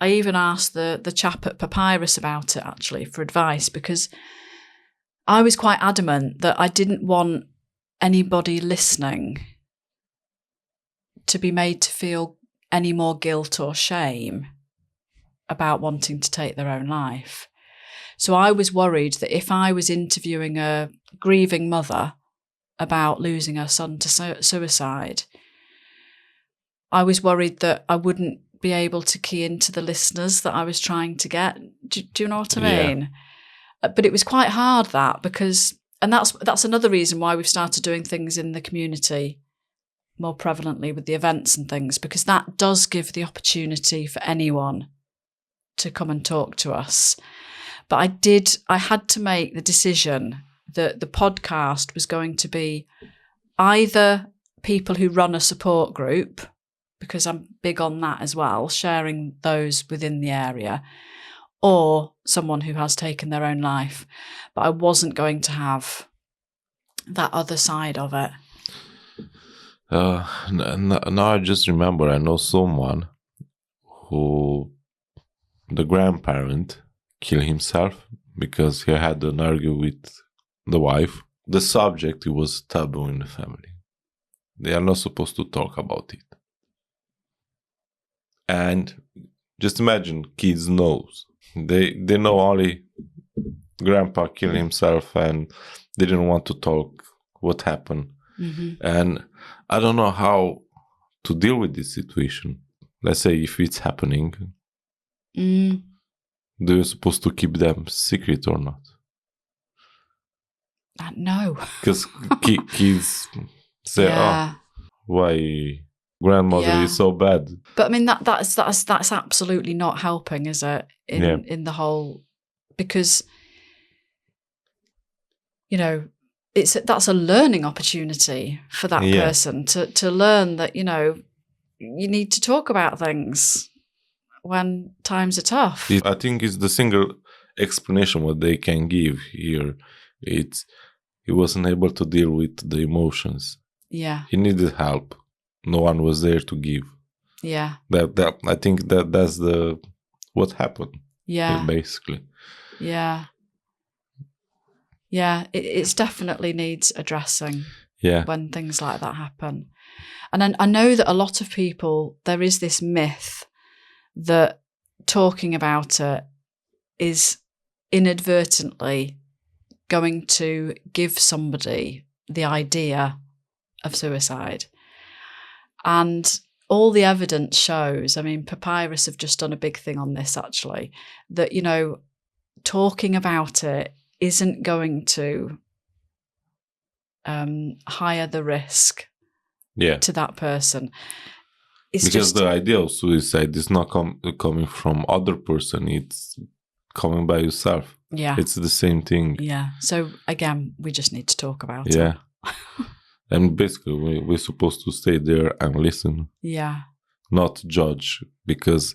I even asked the chap at Papyrus about it, actually, for advice, because I was quite adamant that I didn't want anybody listening to be made to feel any more guilt or shame about wanting to take their own life. So I was worried that if I was interviewing a grieving mother about losing her son to suicide, I was worried that I wouldn't be able to key into the listeners that I was trying to get. Do you know what I mean? But it was quite hard, that, because, and that's another reason why we've started doing things in the community more prevalently with the events and things, because that does give the opportunity for anyone to come and talk to us. But I had to make the decision that the podcast was going to be either people who run a support group, because I'm big on that as well, sharing those within the area, or someone who has taken their own life. But I wasn't going to have that other side of it. Now I just remember, I know someone who, the grandparent, killed himself because he had an argument with the wife. The subject was taboo in the family. They are not supposed to talk about it. And just imagine, kids knows They know only grandpa killed himself and they didn't want to talk what happened. And I don't know how to deal with this situation. Let's say if it's happening, do you supposed to keep them secret or not? No. Because kids say, "Oh, why grandmother is so bad?" But I mean that's absolutely not helping, is it? In the whole, because that's a learning opportunity for that person to learn that you need to talk about things when times are tough. I think it's the single explanation what they can give here. He wasn't able to deal with the emotions. Yeah. He needed help. No one was there to give. Yeah. That I think that's what happened. Yeah. Basically. Yeah. Yeah. It definitely needs addressing. Yeah. When things like that happen. And I know that a lot of people, there is this myth that talking about it is inadvertently going to give somebody the idea of suicide. And all the evidence shows, I mean, Papyrus have just done a big thing on this actually, that, talking about it isn't going to higher the risk to that person. It's because the idea of suicide is not coming from other person, it's coming by yourself. Yeah. It's the same thing. Yeah. So again, we just need to talk about it. Yeah. And basically we're supposed to stay there and listen. Yeah. Not judge. Because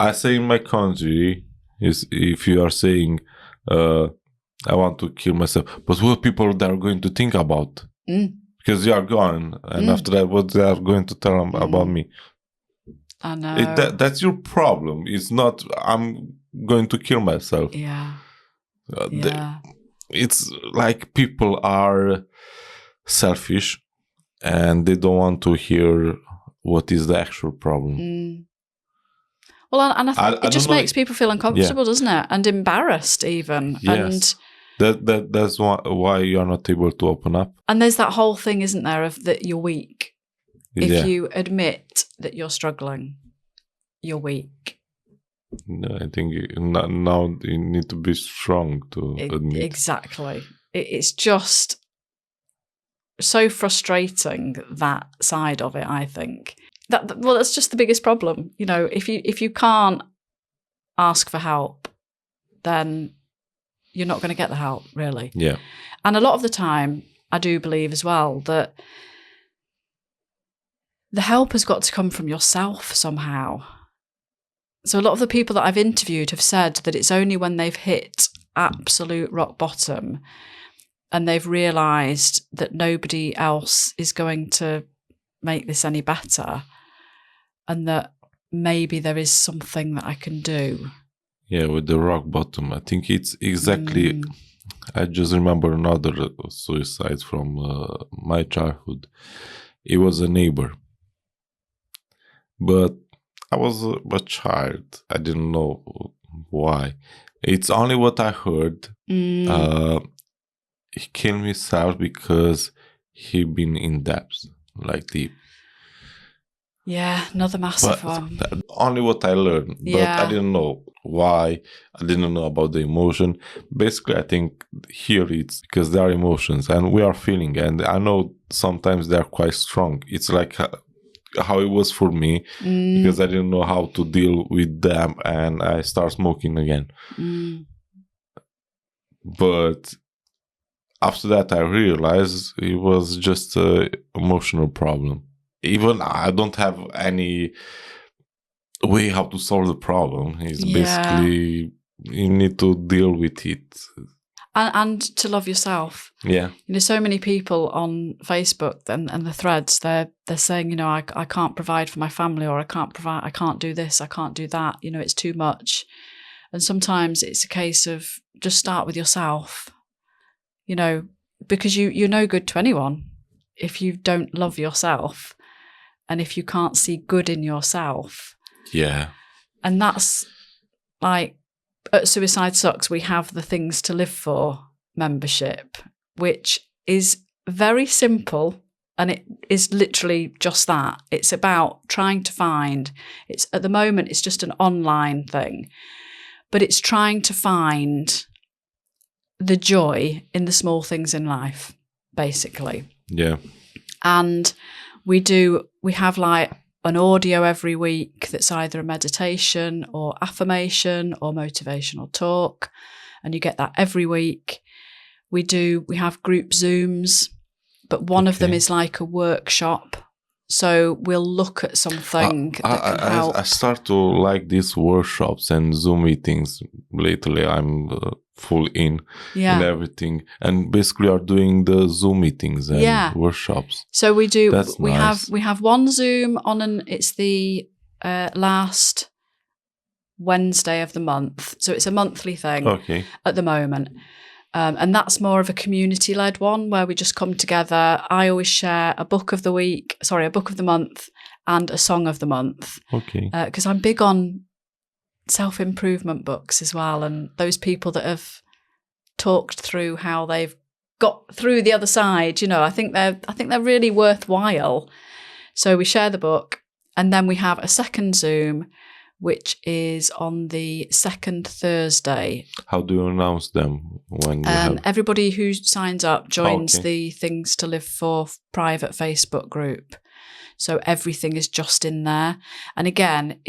I say in my country, is if you are saying I want to kill myself, but what people they are going to think about? Because you are gone, and after that, what they are going to tell them about me? I know. That's your problem. It's not I'm going to kill myself. Yeah. It's like people are selfish, and they don't want to hear what is the actual problem. Well, and I think it just makes people feel uncomfortable, doesn't it? And embarrassed even. Yes. That's why you're not able to open up. And there's that whole thing, isn't there, of that you're weak. If you admit that you're struggling, you're weak. No, I think now you need to be strong to admit. Exactly. It's just so frustrating, that side of it, I think. That's just the biggest problem. If you can't ask for help, then you're not going to get the help, really. Yeah. And a lot of the time, I do believe as well that the help has got to come from yourself somehow. So a lot of the people that I've interviewed have said that it's only when they've hit absolute rock bottom and they've realised that nobody else is going to make this any better, and that maybe there is something that I can do. Yeah, with the rock bottom. I think it's exactly... I just remember another suicide from my childhood. It was a neighbor. But I was a child. I didn't know why. It's only what I heard. He killed himself because he'd been in debt, like deep. Yeah, another massive one. Only what I learned, but I didn't know why. I didn't know about the emotion. Basically, I think here it's because there are emotions and we are feeling, and I know sometimes they are quite strong. It's like how it was for me, because I didn't know how to deal with them, and I start smoking again. But after that, I realized it was just an emotional problem. Even I don't have any way how to solve the problem. It's basically you need to deal with it. And to love yourself. Yeah. So many people on Facebook and the threads, they're saying, I can't provide for my family, or I can't do this, I can't do that, it's too much. And sometimes it's a case of just start with yourself, because you're no good to anyone if you don't love yourself. And if you can't see good in yourself. Yeah. And that's like at Suicide Sucks, we have the Things to Live For membership, which is very simple. And it is literally just that. It's about trying to find, it's at the moment, it's just an online thing, but it's trying to find the joy in the small things in life, basically. Yeah. And we have like an audio every week that's either a meditation or affirmation or motivational talk. And you get that every week. We have group Zooms, but one of them is like a workshop. So we'll look at something that can help. I start to like these workshops and Zoom meetings lately. I'm full in everything, and basically are doing the Zoom meetings and workshops. So we do. That's nice. We have one Zoom on it's the last Wednesday of the month. So it's a monthly thing at the moment. And that's more of a community-led one where we just come together. I always share a book of the month and a song of the month. Okay. Because I'm big on self-improvement books as well, and those people that have talked through how they've got through the other side. I think they're really worthwhile. So we share the book, and then we have a second Zoom, which is on the second Thursday. How do you announce them? When everybody who signs up joins the Things to Live For private Facebook group. So everything is just in there. And again,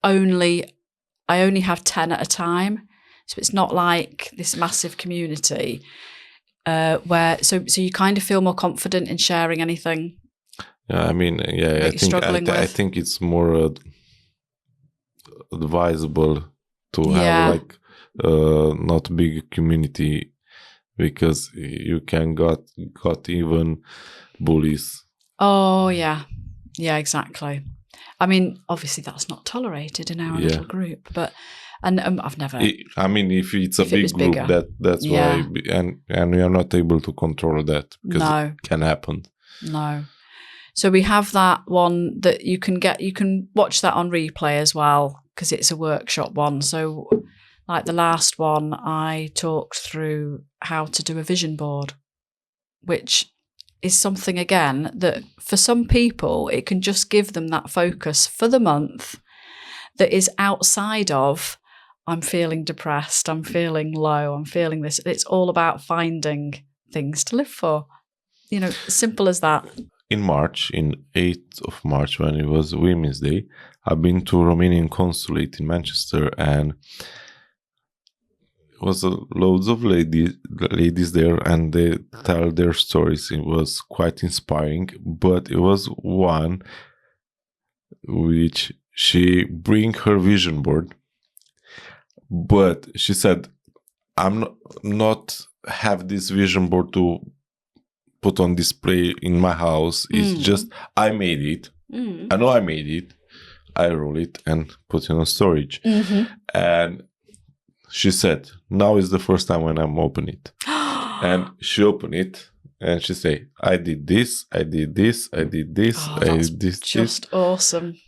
I only have 10 at a time. So it's not like this massive community where you kind of feel more confident in sharing anything. Yeah, I think it's more advisable to have not big community, because you can got even bullies. Oh yeah, exactly. I mean, obviously that's not tolerated in our little group, but I've never. If it's a big group, that's why, and we are not able to control that because it can happen. No. So we have that one that you can watch that on replay as well, because it's a workshop one. So like the last one, I talked through how to do a vision board, which is something, again, that for some people, it can just give them that focus for the month that is outside of, I'm feeling depressed, I'm feeling low, I'm feeling this. It's all about finding things to live for. Simple as that. In March, in 8th of March, when it was Women's Day, I've been to Romanian consulate in Manchester, and it was loads of ladies there, and they tell their stories. It was quite inspiring, but it was one which she bring her vision board, but she said, I'm not have this vision board to put on display in my house. It's just, I made it. I know I made it. I roll it and put it on storage. And she said, now is the first time when I'm opening it. And she opened it and she said, I did this, I did this, I did this, I did this. Just awesome.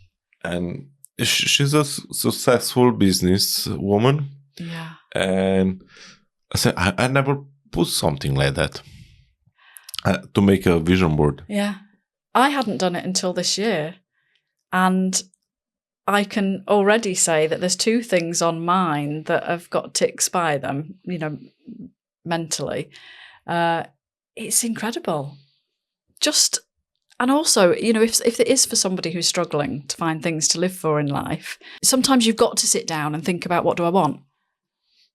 And she's a successful business woman. Yeah. And I said, I never put something like that. To make a vision board. Yeah. I hadn't done it until this year. And I can already say that there's two things on mine that have got ticks by them, mentally. It's incredible. And also, if it is for somebody who's struggling to find things to live for in life, sometimes you've got to sit down and think about, what do I want?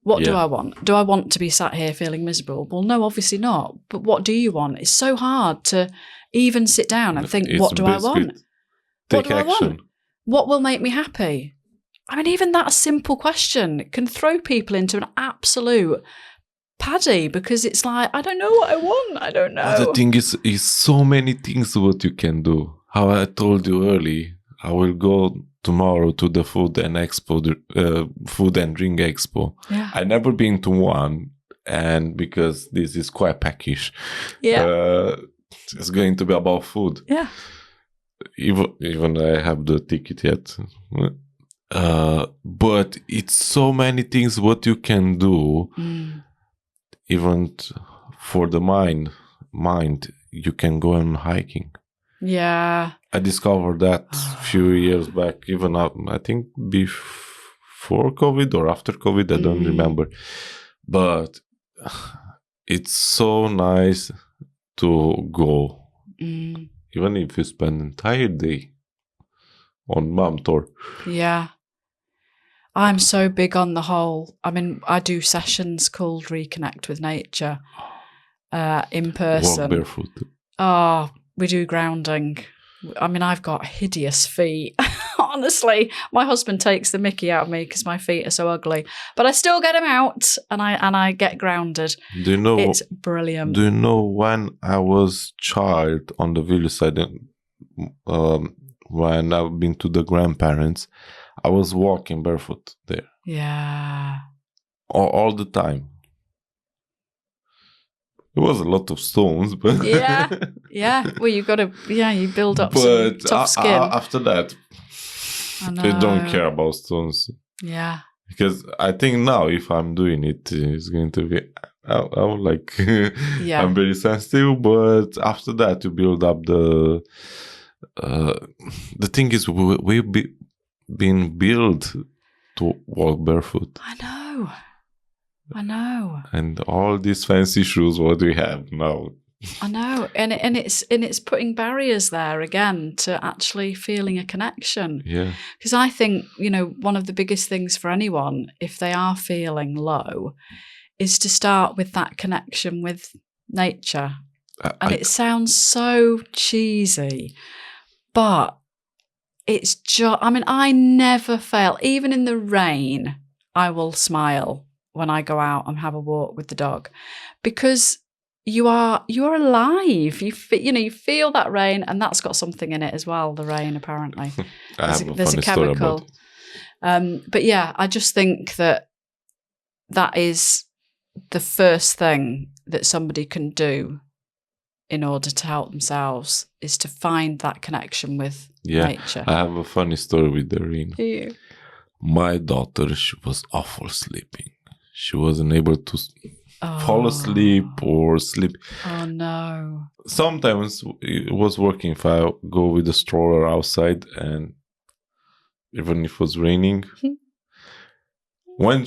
What do I want? Do I want to be sat here feeling miserable? Well, no, obviously not. But what do you want? It's so hard to even sit down and think, what do I want? What do I want? What will make me happy? I mean, even that simple question can throw people into an absolute paddy, because it's like, I don't know what I want. I don't know. The thing is so many things what you can do. How I told you early, I will go tomorrow to the food and drink expo. Yeah. I never been to one, and because this is quite packish. Yeah. It's going to be about food. Yeah. Even I have the ticket yet. But it's so many things what you can do, even for the mind. You can go on hiking. Yeah. I discovered that a few years back, even I think before COVID or after COVID, I don't remember. But it's so nice to go, even if you spend an entire day on mom tour. Yeah. I'm so big on the whole. I mean, I do sessions called Reconnect with Nature in person. Walk barefoot. Oh, we do grounding. I mean, I've got hideous feet. Honestly, my husband takes the mickey out of me because my feet are so ugly. But I still get them out, and I get grounded. Do you know? It's brilliant. Do you know when I was child on the village side, when I've been to the grandparents, I was walking barefoot there. Yeah. All the time. It was a lot of stones, but yeah. Well, you build up some tough skin. After that, I don't care about stones. Yeah. Because I think now, if I'm doing it, it's going to be, I'm like, I'm very sensitive. But after that, you build up the thing is, we've been built to walk barefoot. I know. And all these fancy shoes, what we have now. I know, and it's putting barriers there again to actually feeling a connection. Yeah. Because I think, one of the biggest things for anyone, if they are feeling low, is to start with that connection with nature. And it sounds so cheesy, but it's just, I never fail. Even in the rain, I will smile when I go out and have a walk with the dog, because you're alive. You feel that rain, and that's got something in it as well. The rain, apparently, there's a chemical. But yeah, I just think that is the first thing that somebody can do in order to help themselves, is to find that connection with nature. I have a funny story with the rain. Do you? My daughter, she was awful sleeping. She wasn't able to fall asleep or sleep. Oh, no. Sometimes it was working if I go with the stroller outside, and even if it was raining. When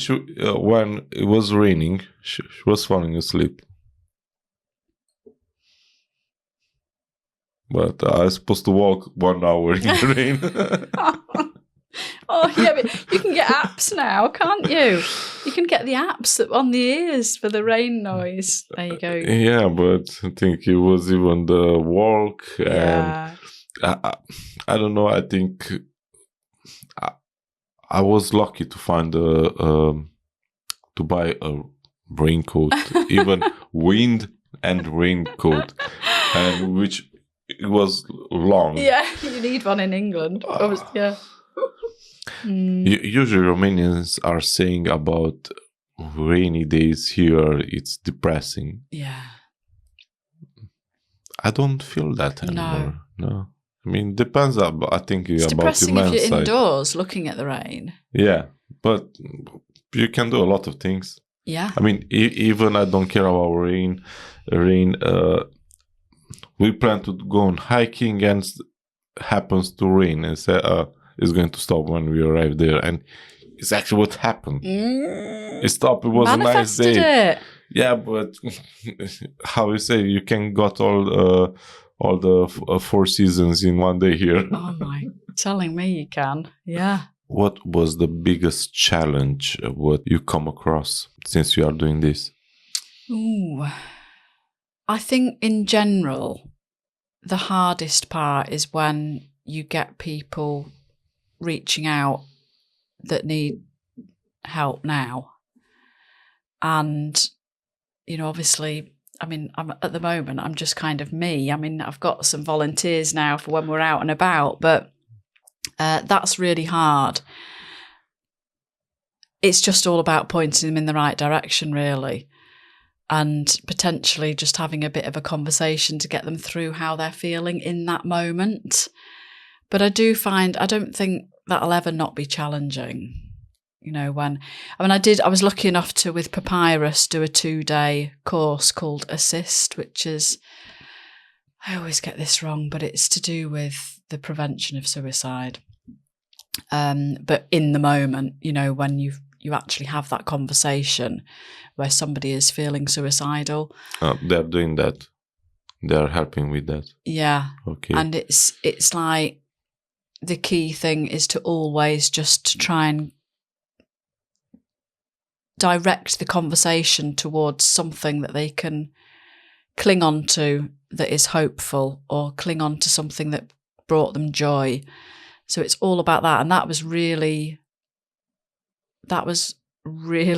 it was raining, she was falling asleep. But I was supposed to walk 1 hour in the rain. Oh, yeah, but you can get apps now, can't you? You can get the apps on the ears for the rain noise. There you go. Yeah, but I think it was even the walk. And I don't know, I think I was lucky to find to buy a raincoat, even wind and raincoat, and which it was long. Yeah, you need one in England. Yeah. Usually Romanians are saying about rainy days here, it's depressing. Yeah. I don't feel that anymore. No. I mean, depends, I think, it's about depressing your if you're side. indoors looking at the rain. Yeah, but you can do a lot of things. Yeah. I mean, even I don't care about rain. We plan to go on hiking, and happens to rain, and say it's going to stop when we arrive there, and it's actually what happened. It stopped. It was Manifested a nice day. it. Yeah, but how you say, you can got all the 4 seasons in one day here. Oh my, telling me you can. Yeah. What was the biggest challenge what you come across since you are doing this? Ooh, I think in general, the hardest part is when you get people reaching out that need help now. And, obviously, at the moment, I'm just kind of me. I've got some volunteers now for when we're out and about, but that's really hard. It's just all about pointing them in the right direction, really, and potentially just having a bit of a conversation to get them through how they're feeling in that moment. But I do find, I don't think that'll ever not be challenging. You know, I was lucky enough to, with Papyrus, do a 2-day course called Assist, which is, I always get this wrong, but it's to do with the prevention of suicide. But in the moment, you know, when you actually have that conversation where somebody is feeling suicidal. They're doing that. They're helping with that. Yeah. Okay. And it's like the key thing is to always just to try and direct the conversation towards something that they can cling on to that is hopeful, or cling on to something that brought them joy. So it's all about that. And that was really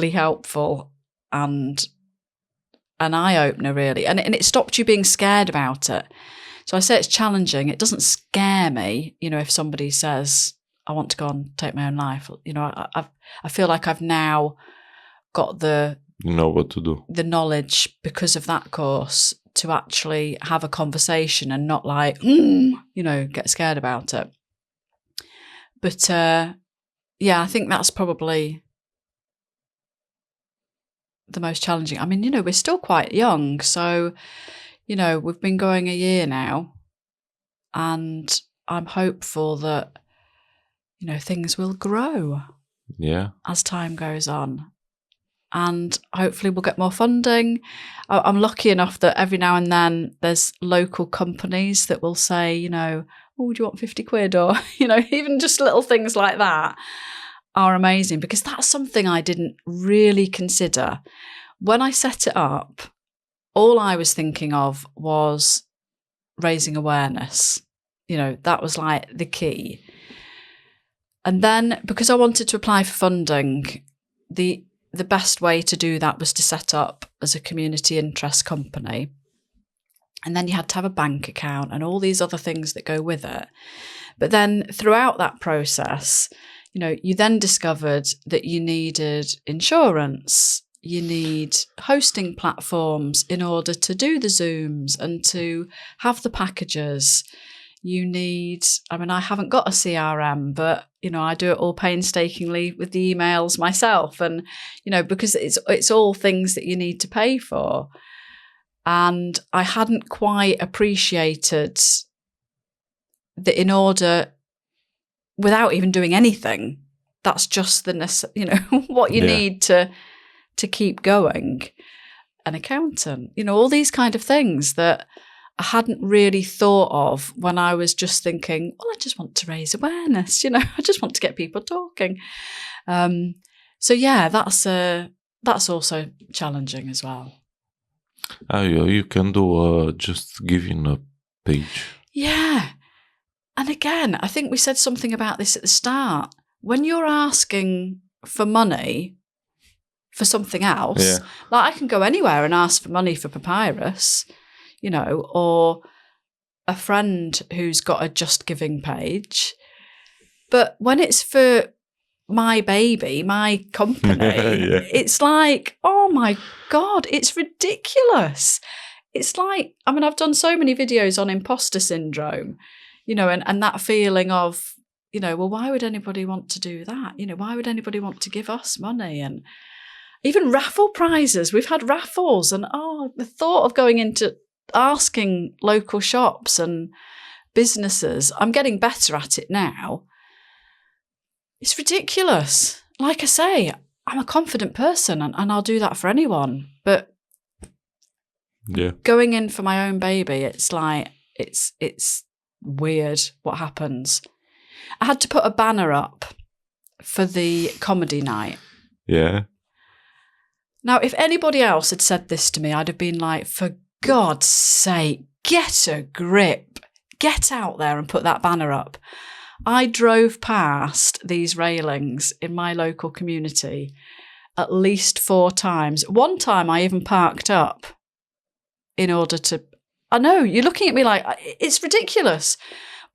helpful and an eye-opener, really. And it stopped you being scared about it. So I say it's challenging. It doesn't scare me, you know, if somebody says, I want to go and take my own life. You know, I feel like I've now got you know what to do. The knowledge because of that course to actually have a conversation and not like, you know, get scared about it. But yeah, I think that's probably the most challenging. I mean, you know, we're still quite young. So, you know, we've been going a year now, and I'm hopeful that, you know, things will grow as time goes on. And hopefully we'll get more funding. I'm lucky enough that every now and then there's local companies that will say, you know, oh, do you want 50 quid? Or, you know, even just little things like that are amazing, because that's something I didn't really consider. When I set it up, all I was thinking of was raising awareness. You know, that was like the key. And then because I wanted to apply for funding, the best way to do that was to set up as a community interest company. And then you had to have a bank account and all these other things that go with it. But then throughout that process, you know, you then discovered that you needed insurance, you need hosting platforms in order to do the Zooms and to have the packages. You need, I mean, I haven't got a CRM, but, you know, I do it all painstakingly with the emails myself. And, you know, because it's all things that you need to pay for. And I hadn't quite appreciated that in order, without even doing anything, that's just the, you know, what you need to keep going. An accountant, you know, all these kind of things that I hadn't really thought of when I was just thinking, well, I just want to raise awareness, you know, I just want to get people talking. So yeah, that's also challenging as well. You can do just giving a page. Yeah. And again, I think we said something about this at the start. When you're asking for money for something else, like I can go anywhere and ask for money for Papyrus, you know, or a friend who's got a Just Giving page. But when it's for my baby, my company, it's like, oh my God, it's ridiculous. It's like, I mean, I've done so many videos on imposter syndrome, you know, and that feeling of, you know, well, why would anybody want to do that? You know, why would anybody want to give us money? And even raffle prizes. We've had raffles, and the thought of going into asking local shops and businesses, I'm getting better at it now. It's ridiculous. Like I say, I'm a confident person and I'll do that for anyone. But going in for my own baby, it's like, it's weird what happens. I had to put a banner up for the comedy night. Yeah. Now, if anybody else had said this to me, I'd have been like, for God's sake, get a grip. Get out there and put that banner up. I drove past these railings in my local community at least 4 times. One time I even parked up in order to... I know, you're looking at me like, it's ridiculous.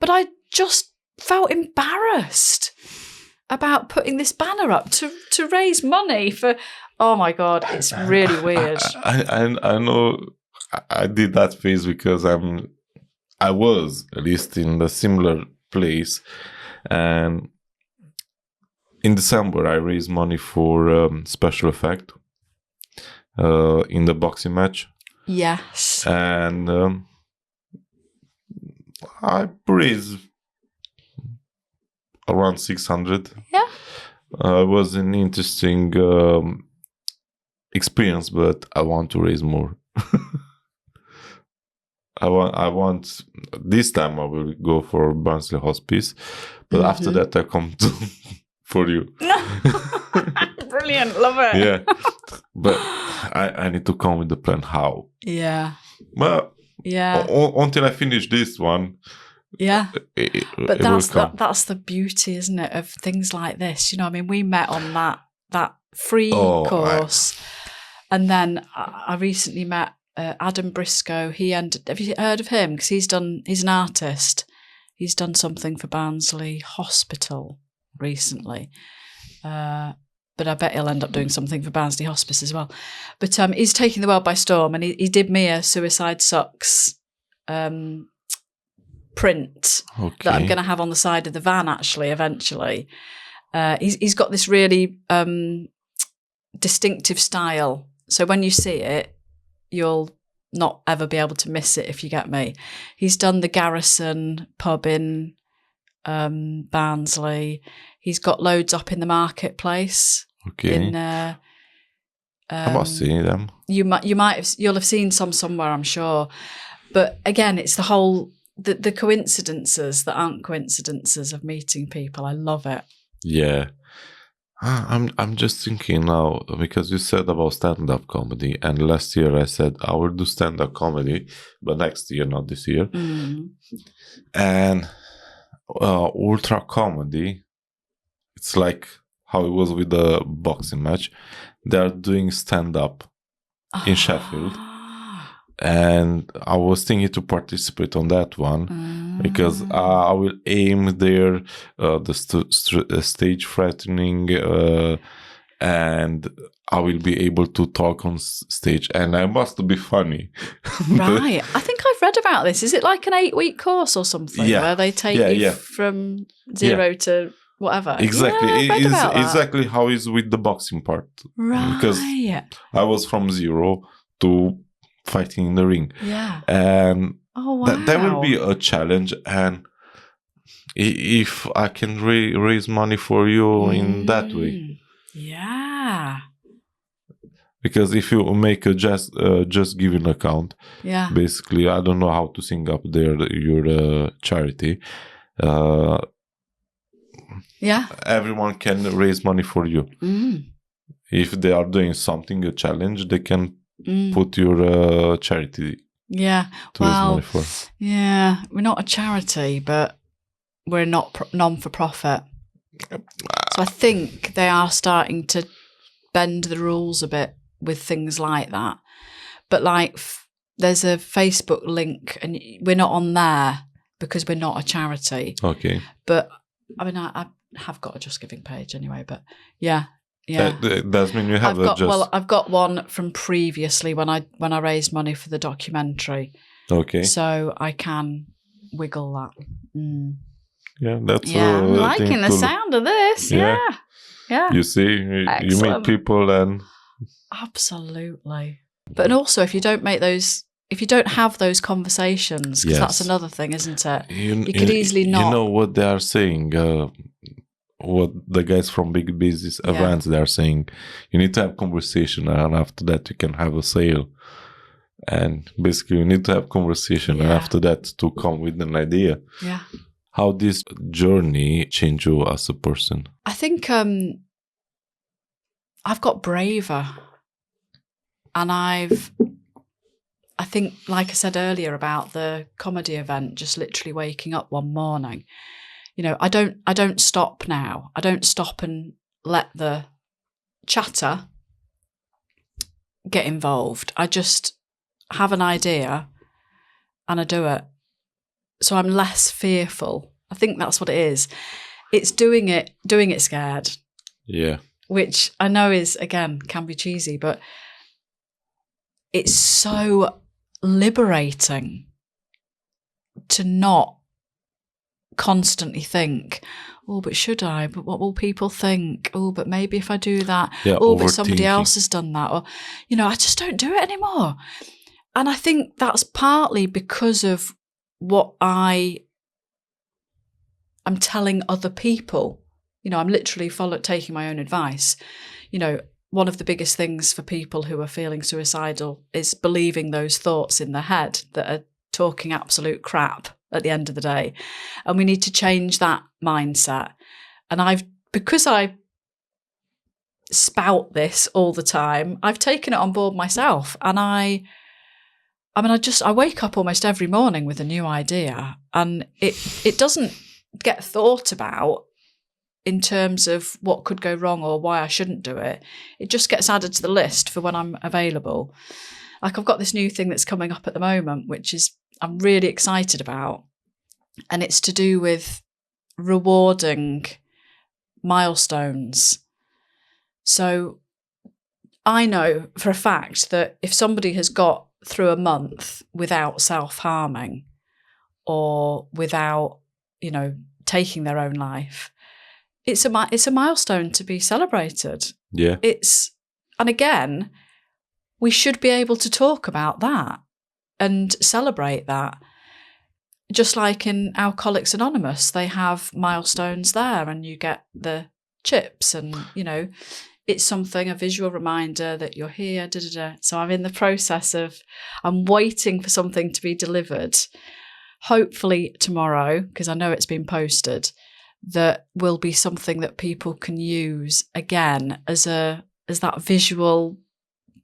But I just felt embarrassed about putting this banner up to raise money for... Oh my God, it's really weird. I know I did that phase because I was at least in a similar place, and in December, I raised money for special effect in the boxing match. Yes. And I raised around 600. Yeah. It was an interesting experience, but I want to raise more. I want this time I will go for Barnsley Hospice, but after that I come to for you. Brilliant, love it. Yeah, but I need to come with the plan how. Yeah. Well, Yeah. Until I finish this one. Yeah. But it that's the beauty, isn't it, of things like this? You know, I mean, we met on that free course, and then I recently met Adam Briscoe. Have you heard of him? Because he's an artist. He's done something for Barnsley Hospital recently. But I bet he'll end up doing something for Barnsley Hospice as well. But he's taking the world by storm, and he did me a Suicide Sucks print that I'm going to have on the side of the van, actually, eventually. He's got this really distinctive style. So when you see it, you'll not ever be able to miss it, if you get me. He's done the Garrison pub in Barnsley. He's got loads up in the marketplace. Okay. I must see them. You'll have seen some somewhere, I'm sure. But again, it's the whole the coincidences that aren't coincidences of meeting people. I love it. Yeah. I'm just thinking now, because you said about stand-up comedy, and last year I said I will do stand-up comedy, but next year, not this year. And ultra comedy, it's like how it was with the boxing match. They're doing stand-up in Sheffield, and I was thinking to participate on that one because I will aim there the stage threatening, and I will be able to talk on stage, and I must be funny. Right. I think I've read about this. Is it like an 8-week course or something where they take you from zero to whatever? Exactly. Yeah, it is exactly how it is with the boxing part. Right. Because I was from zero to fighting in the ring. Yeah. And wow. that will be a challenge. And if I can raise money for you in that way. Yeah. Because if you make a just giving account, basically, I don't know how to sing up there your charity. Everyone can raise money for you. If they are doing something, a challenge, they can put your charity. Yeah. To raise money for. Yeah, we're not a charity, but we're not non-for-profit. So I think they are starting to bend the rules a bit with things like that. But like, there's a Facebook link, and we're not on there because we're not a charity. Okay. But I mean, I have got a Just Giving page anyway. But yeah. Does mean you have I've got one from previously when I raised money for the documentary. Okay. So I can wiggle that. Yeah, that's I'm liking the sound of this. Yeah. You see, you meet people and absolutely. But also, if you don't have those conversations, because that's another thing, isn't it? You could easily not. You know what they are saying. What the guys from big business events they are saying. You need to have conversation, and after that you can have a sale. And basically, you need to have conversation, and after that to come with an idea. Yeah. How this journey changed you as a person? I think I've got braver, and I think, like I said earlier about the comedy event, just literally waking up one morning. You know, I don't stop now. I don't stop and let the chatter get involved. I just have an idea and I do it. So I'm less fearful. I think that's what it is. It's doing it scared. Yeah. Which I know is, again, can be cheesy, but it's so liberating to not constantly think, oh, but should I? But what will people think? Oh, but maybe if I do that, Yeah, oh, but somebody overthinking. else has done that. Or, I just don't do it anymore. And I think that's partly because of what I'm telling other people. I'm literally taking my own advice. One of the biggest things for people who are feeling suicidal is believing those thoughts in their head that are talking absolute crap at the end of the day. And we need to change that mindset. And because I spout this all the time, I've taken it on board myself. And I wake up almost every morning with a new idea, and it doesn't get thought about in terms of what could go wrong or why I shouldn't do it. It just gets added to the list for when I'm available. Like, I've got this new thing that's coming up at the moment, which is I'm really excited about. And it's to do with rewarding milestones. So I know for a fact that if somebody has got through a month without self-harming or without, taking their own life, it's a milestone to be celebrated. Yeah. And again, we should be able to talk about that and celebrate that. Just like in Alcoholics Anonymous, they have milestones there, and you get the chips, and it's a visual reminder that you're here. So I'm in the process I'm waiting for something to be delivered, hopefully tomorrow, because I know it's been posted, that will be something that people can use again as that visual.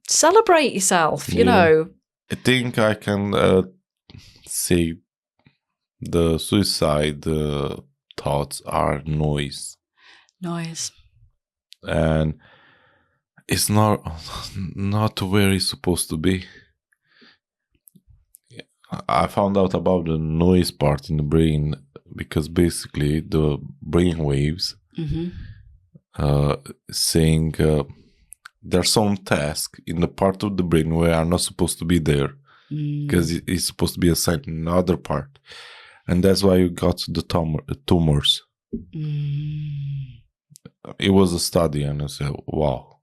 Celebrate yourself, I think I can say the suicide thoughts are noise. And it's not where it's supposed to be. I found out about the noise part in the brain because basically the brain waves saying there's some task in the part of the brain where are not supposed to be there because it's supposed to be assigned in another part. And that's why you got the tumors. It was a study, and I said, wow,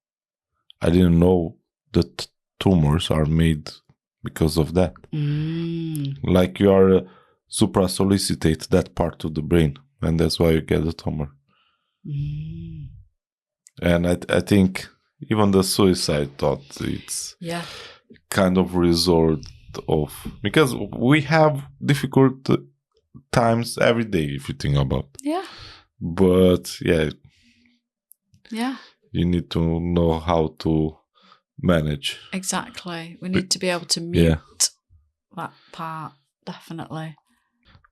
I didn't know that tumors are made because of that. Like you are supra-solicitate that part of the brain, and that's why you get the tumor. And I think even the suicide thought, it's kind of result of, because we have difficult times every day, if you think about it. Yeah. But yeah, you need to know how to manage. Exactly. We need to be able to mute that part, definitely.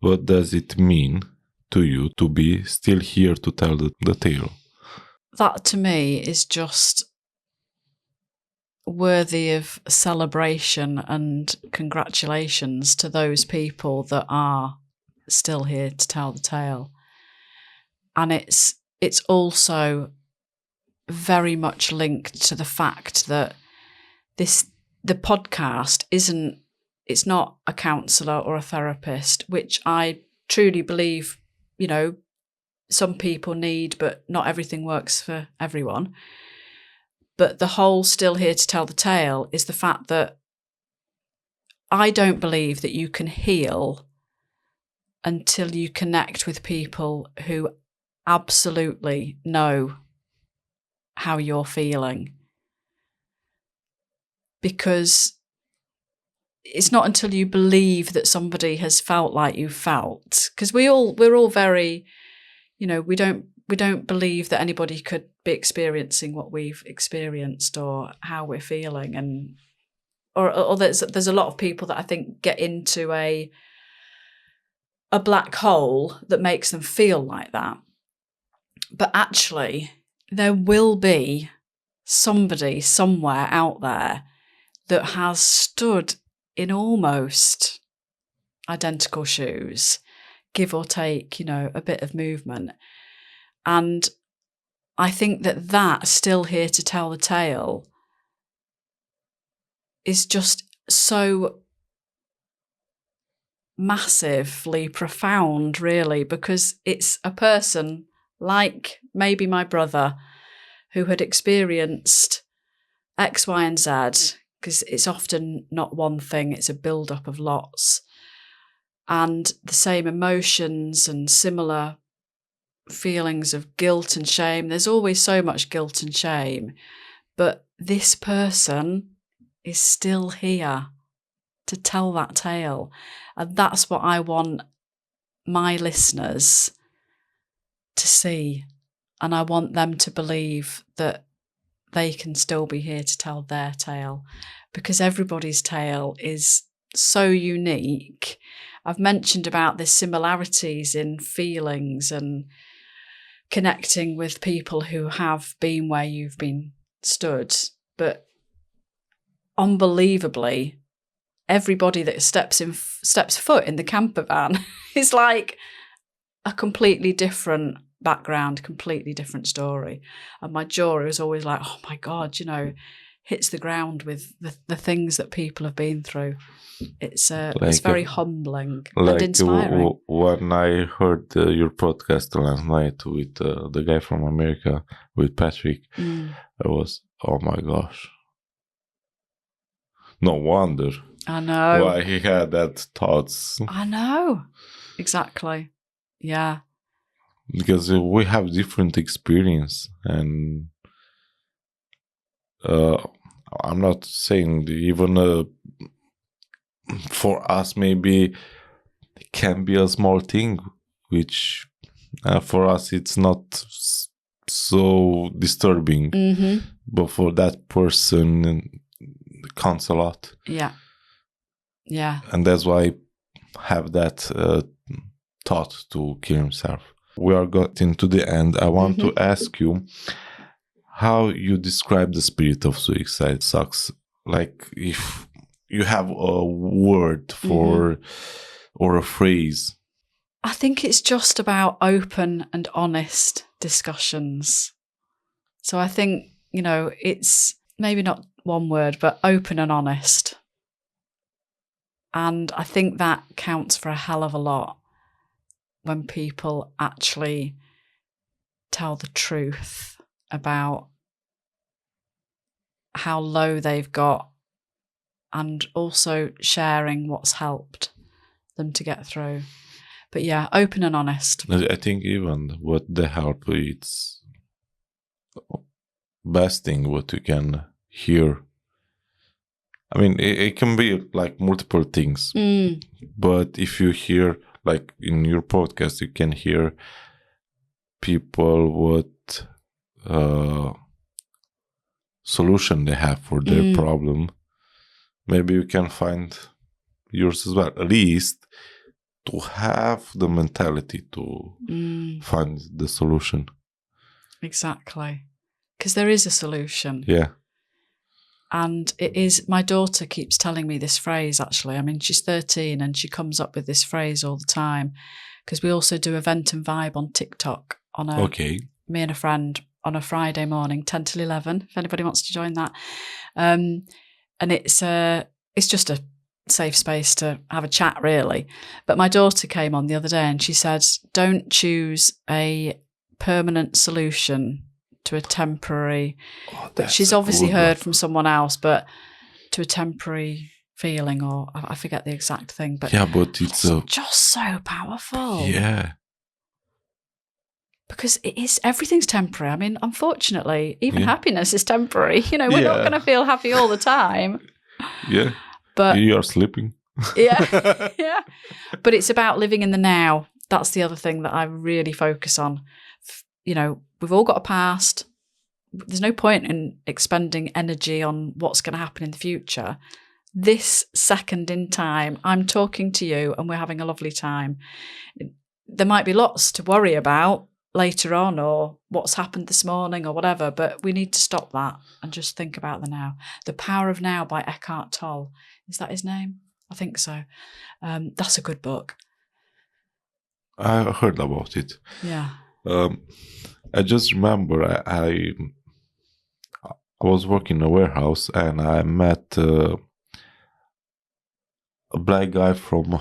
What does it mean to you to be still here to tell the tale? That to me is just worthy of celebration and congratulations to those people that are still here to tell the tale. And it's also very much linked to the fact that the podcast it's not a counsellor or a therapist, which I truly believe, some people need, but not everything works for everyone. But the whole still here to tell the tale is the fact that I don't believe that you can heal until you connect with people who absolutely know how you're feeling. Because it's not until you believe that somebody has felt like you felt, because we're all very, we don't believe that anybody could be experiencing what we've experienced or how we're feeling, and or there's a lot of people that I think get into a black hole that makes them feel like that. But actually, there will be somebody somewhere out there that has stood in almost identical shoes, give or take, a bit of movement. And I think that still here to tell the tale is just so massively profound, really, because it's a person like maybe my brother who had experienced X, Y, and Z, because it's often not one thing, it's a build-up of lots, and the same emotions and similar feelings of guilt and shame. There's always so much guilt and shame, but this person is still here to tell that tale. And that's what I want my listeners to see. And I want them to believe that they can still be here to tell their tale, because everybody's tale is so unique. I've mentioned about the similarities in feelings and connecting with people who have been where you've been stood, but unbelievably, everybody that steps foot in the camper van is like a completely different background, completely different story. And my jaw is always like, oh my God, hits the ground with the things that people have been through. It's very humbling and inspiring. When I heard your podcast last night with the guy from America, with Patrick, I was, oh my gosh. No wonder. I know. Why he had that thoughts. I know. Exactly. Yeah. Because we have different experience, and I'm not saying even for us maybe it can be a small thing, which for us it's not so disturbing, but for that person it counts a lot. Yeah. And that's why I have that thought to kill himself. We are getting to the end. I want to ask you how you describe the spirit of suicide. Sucks. Like, if you have a word for or a phrase. I think it's just about open and honest discussions. So I think, it's maybe not one word, but open and honest. And I think that counts for a hell of a lot when people actually tell the truth about how low they've got, and also sharing what's helped them to get through. But yeah, open and honest. I think even what the help, it's best thing what you can hear. I mean, it can be like multiple things, but if you hear, like in your podcast, you can hear people what solution they have for their problem. Maybe you can find yours as well. At least to have the mentality to find the solution. Exactly. Because there is a solution. Yeah. And it is, my daughter keeps telling me this phrase, actually. I mean, she's 13 and she comes up with this phrase all the time, because we also do Event and Vibe on TikTok me and a friend on a Friday morning, 10 till 11, if anybody wants to join that. And it's just a safe space to have a chat, really. But my daughter came on the other day and she said, don't choose a permanent solution to a temporary, but she's obviously heard from someone else, but to a temporary feeling, or I forget the exact thing, but yeah, but it's just so powerful. Yeah. Because everything's temporary. I mean, unfortunately, even happiness is temporary. We're not going to feel happy all the time. Yeah. But you are sleeping. Yeah. Yeah. But it's about living in the now. That's the other thing that I really focus on. We've all got a past. There's no point in expending energy on what's going to happen in the future. This second in time, I'm talking to you and we're having a lovely time. There might be lots to worry about later on, or what's happened this morning or whatever, but we need to stop that and just think about the now. The Power of Now by Eckhart Tolle. Is that his name? I think so. That's a good book. I heard about it. Yeah. I just remember I was working in a warehouse and I met a black guy from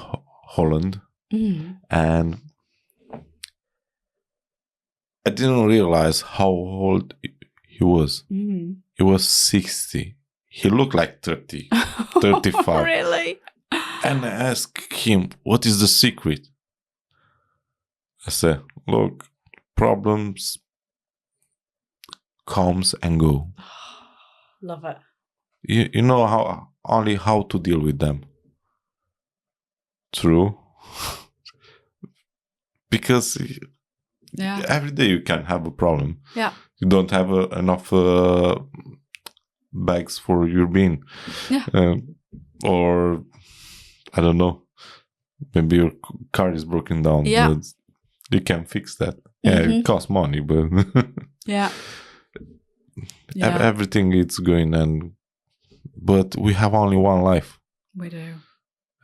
Holland, Mm. and I didn't realize how old he was. Mm. He was 60. He looked like 30, 35. Really? And I asked him, what is the secret? I said, look, problems comes and go. Love it. You know how to deal with them. True. Because Yeah. every day you can have a problem. Yeah. You don't have enough bags for your bin. Yeah. Or, I don't know, maybe your car is broken down. Yeah. But you can fix that. Yeah, it costs money, but Yeah. Yeah. everything is going on. But we have only one life. We do.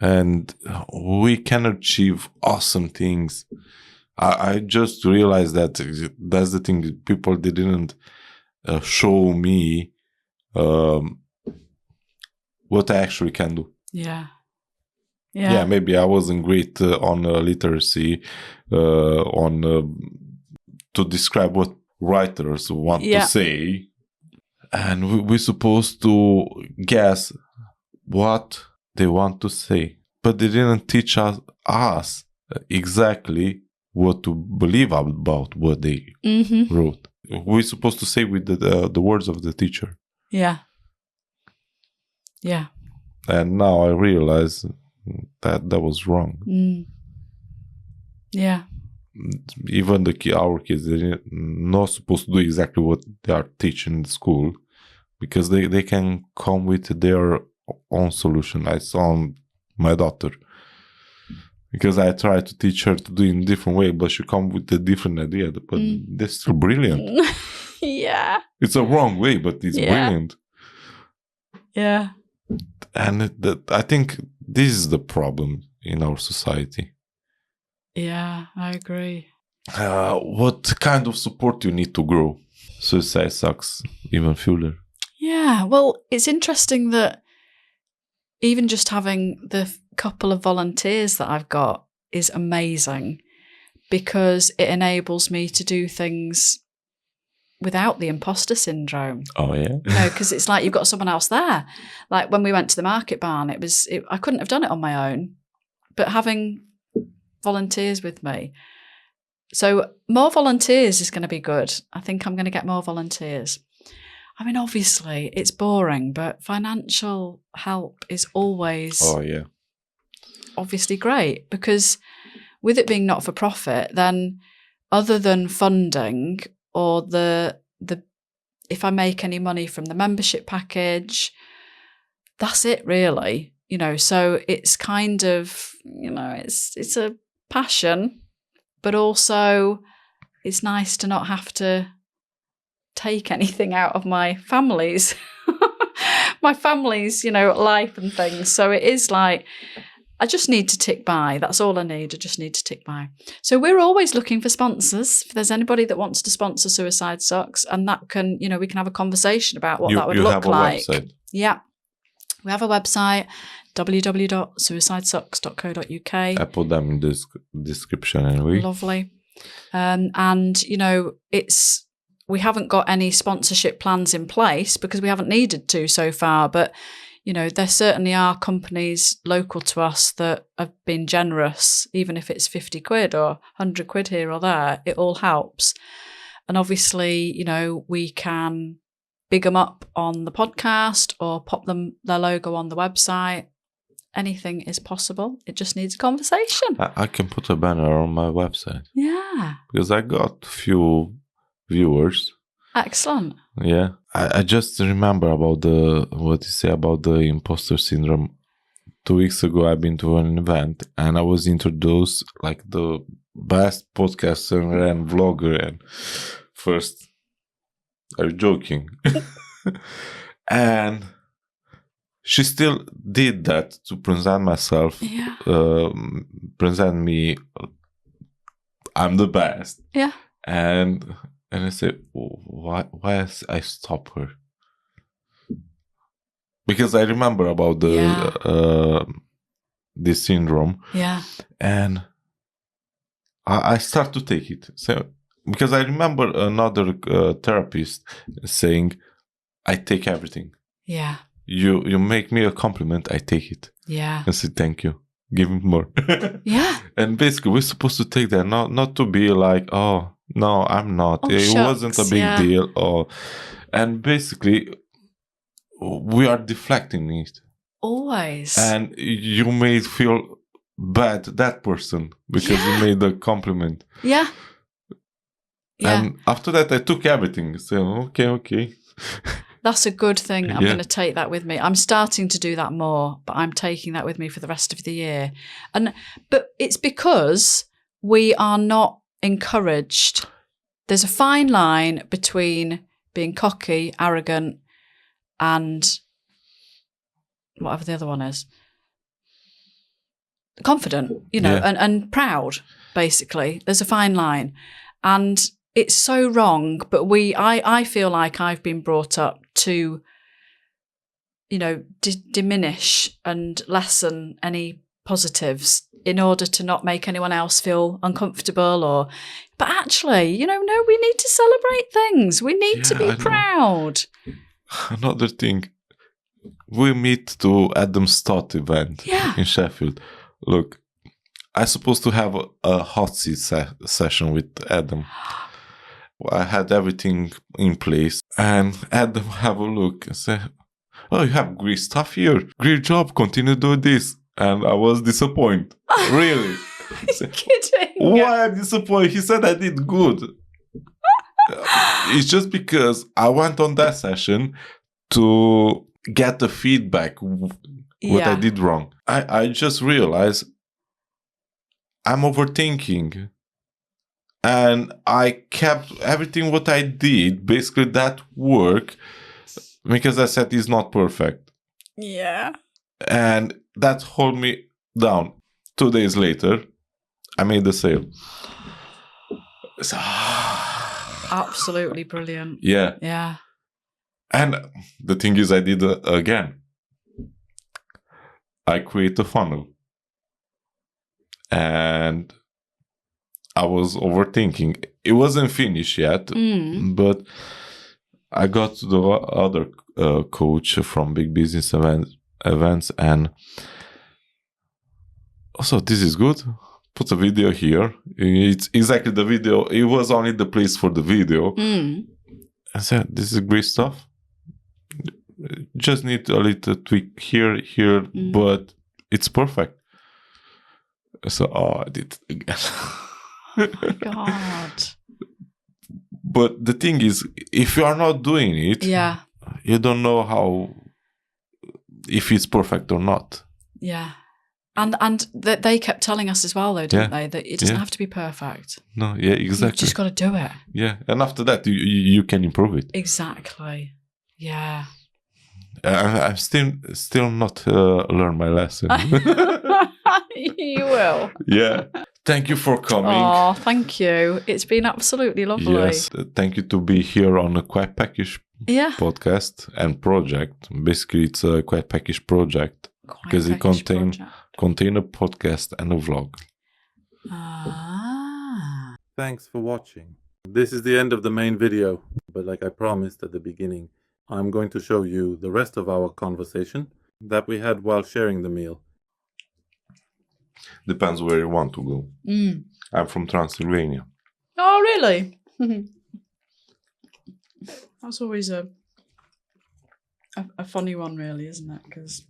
And we can achieve awesome things. I just realized that that's the thing. People didn't show me what I actually can do. Yeah. Yeah, maybe I wasn't great on literacy, to describe what writers want to say. And we're supposed to guess what they want to say. But they didn't teach us exactly what to believe about what they wrote. We're supposed to say with the words of the teacher. Yeah. Yeah. And now I realize that was wrong. Mm. Yeah. Even our kids, they're not supposed to do exactly what they are teaching in school, because they can come with their own solution. I saw my daughter, because I tried to teach her to do it in a different way, but she come with a different idea. But they're still brilliant. Yeah. It's a wrong way, but it's brilliant. Yeah. And I think this is the problem in our society. Yeah, I agree. What kind of support you need to grow? Suicide sucks, even Fuller. Yeah, well, it's interesting that even just having the couple of volunteers that I've got is amazing, because it enables me to do things without the imposter syndrome. Oh, yeah? You know, because it's like you've got someone else there. Like when we went to the market barn, I couldn't have done it on my own, but having volunteers with me. So more volunteers is going to be good. I think I'm going to get more volunteers. I mean, obviously it's boring, but financial help is always obviously great, because with it being not for profit, then other than funding or the if I make any money from the membership package, that's it really. You know, so it's kind of, you know, it's a passion, but also it's nice to not have to take anything out of my family's you know, life and things. So it is like, I just need to tick by. That's all I need. I just need to tick by. So we're always looking for sponsors. If there's anybody that wants to sponsor Suicide Sucks, and that can, you know, we can have a conversation about what that would look like. You have a website. Yeah. We have a website, www.suicidesucks.co.uk. I put them in the description anyway. Lovely. And, you know, we haven't got any sponsorship plans in place because we haven't needed to so far, but you know, there certainly are companies local to us that have been generous, even if it's 50 quid or 100 quid here or there, it all helps. And obviously, you know, we can big them up on the podcast or pop their logo on the website. Anything is possible. It just needs a conversation. I can put a banner on my website. Yeah. Because I got few viewers. Excellent. Yeah. I just remember about what you say about the imposter syndrome. 2 weeks ago, I've been to an event and I was introduced like the best podcaster and vlogger. And first, are you joking? And she still did that to present myself. Yeah. Present me. I'm the best. Yeah. And I said, why I stop her? Because I remember about this syndrome. Yeah. And I start to take it. So because I remember another therapist saying, I take everything. Yeah. You make me a compliment, I take it. Yeah. And say thank you. Give me more. Yeah. And basically we're supposed to take that, not to be like, oh no, I'm not. Oh, It shucks, wasn't a big deal. Or and basically we are deflecting it. Always. And you may feel bad that person because you made a compliment. Yeah. Yeah. And after that I took everything. So okay. That's a good thing. I'm Yeah. going to take that with me. I'm starting to do that more, but I'm taking that with me for the rest of the year. But it's because we are not encouraged. There's a fine line between being cocky, arrogant, and whatever the other one is. Confident, and proud, basically. There's a fine line. And it's so wrong, but I feel like I've been brought up to, diminish and lessen any positives in order to not make anyone else feel uncomfortable but actually, no, we need to celebrate things. We need to be proud. Another thing, we meet to Adam Stott event in Sheffield. Look, I'm supposed to have a hot seat session with Adam. I had everything in place, and Adam have a look and say, "Oh, you have great stuff here. Great job. Continue to do this." And I was disappointed. Really? Kidding? Why I'm disappointed? He said I did good. It's just because I went on that session to get the feedback what I did wrong. I just realized I'm overthinking. And I kept everything what I did, basically that work, because I said it's not perfect. Yeah. And that hold me down. 2 days later, I made the sale. So, absolutely brilliant. Yeah. Yeah. And the thing is, I did again. I create a funnel. And I was overthinking. It wasn't finished yet, but I got to the other coach from big business events, and also this is good. Put a video here. It's exactly the video. It was only the place for the video. I said, this is great stuff. Just need a little tweak here, but it's perfect. So, I did it again. Oh my God. But the thing is, if you are not doing it, you don't know if it's perfect or not. Yeah. And they kept telling us as well, though, didn't they? That it doesn't have to be perfect. No, yeah, exactly. You just got to do it. Yeah. And after that, you can improve it. Exactly. Yeah. I'm still not learned my lesson. You will. Yeah. Thank you for coming. Oh, thank you. It's been absolutely lovely. Yes. Thank you to be here on a Quiet Package podcast and project. Basically, it's a Quiet Package project because it contains a podcast and a vlog. Thanks for watching. This is the end of the main video, but like I promised at the beginning, I'm going to show you the rest of our conversation that we had while sharing the meal. Depends where you want to go. I'm from Transylvania. Oh, really? That's always a funny one, really, isn't it? Because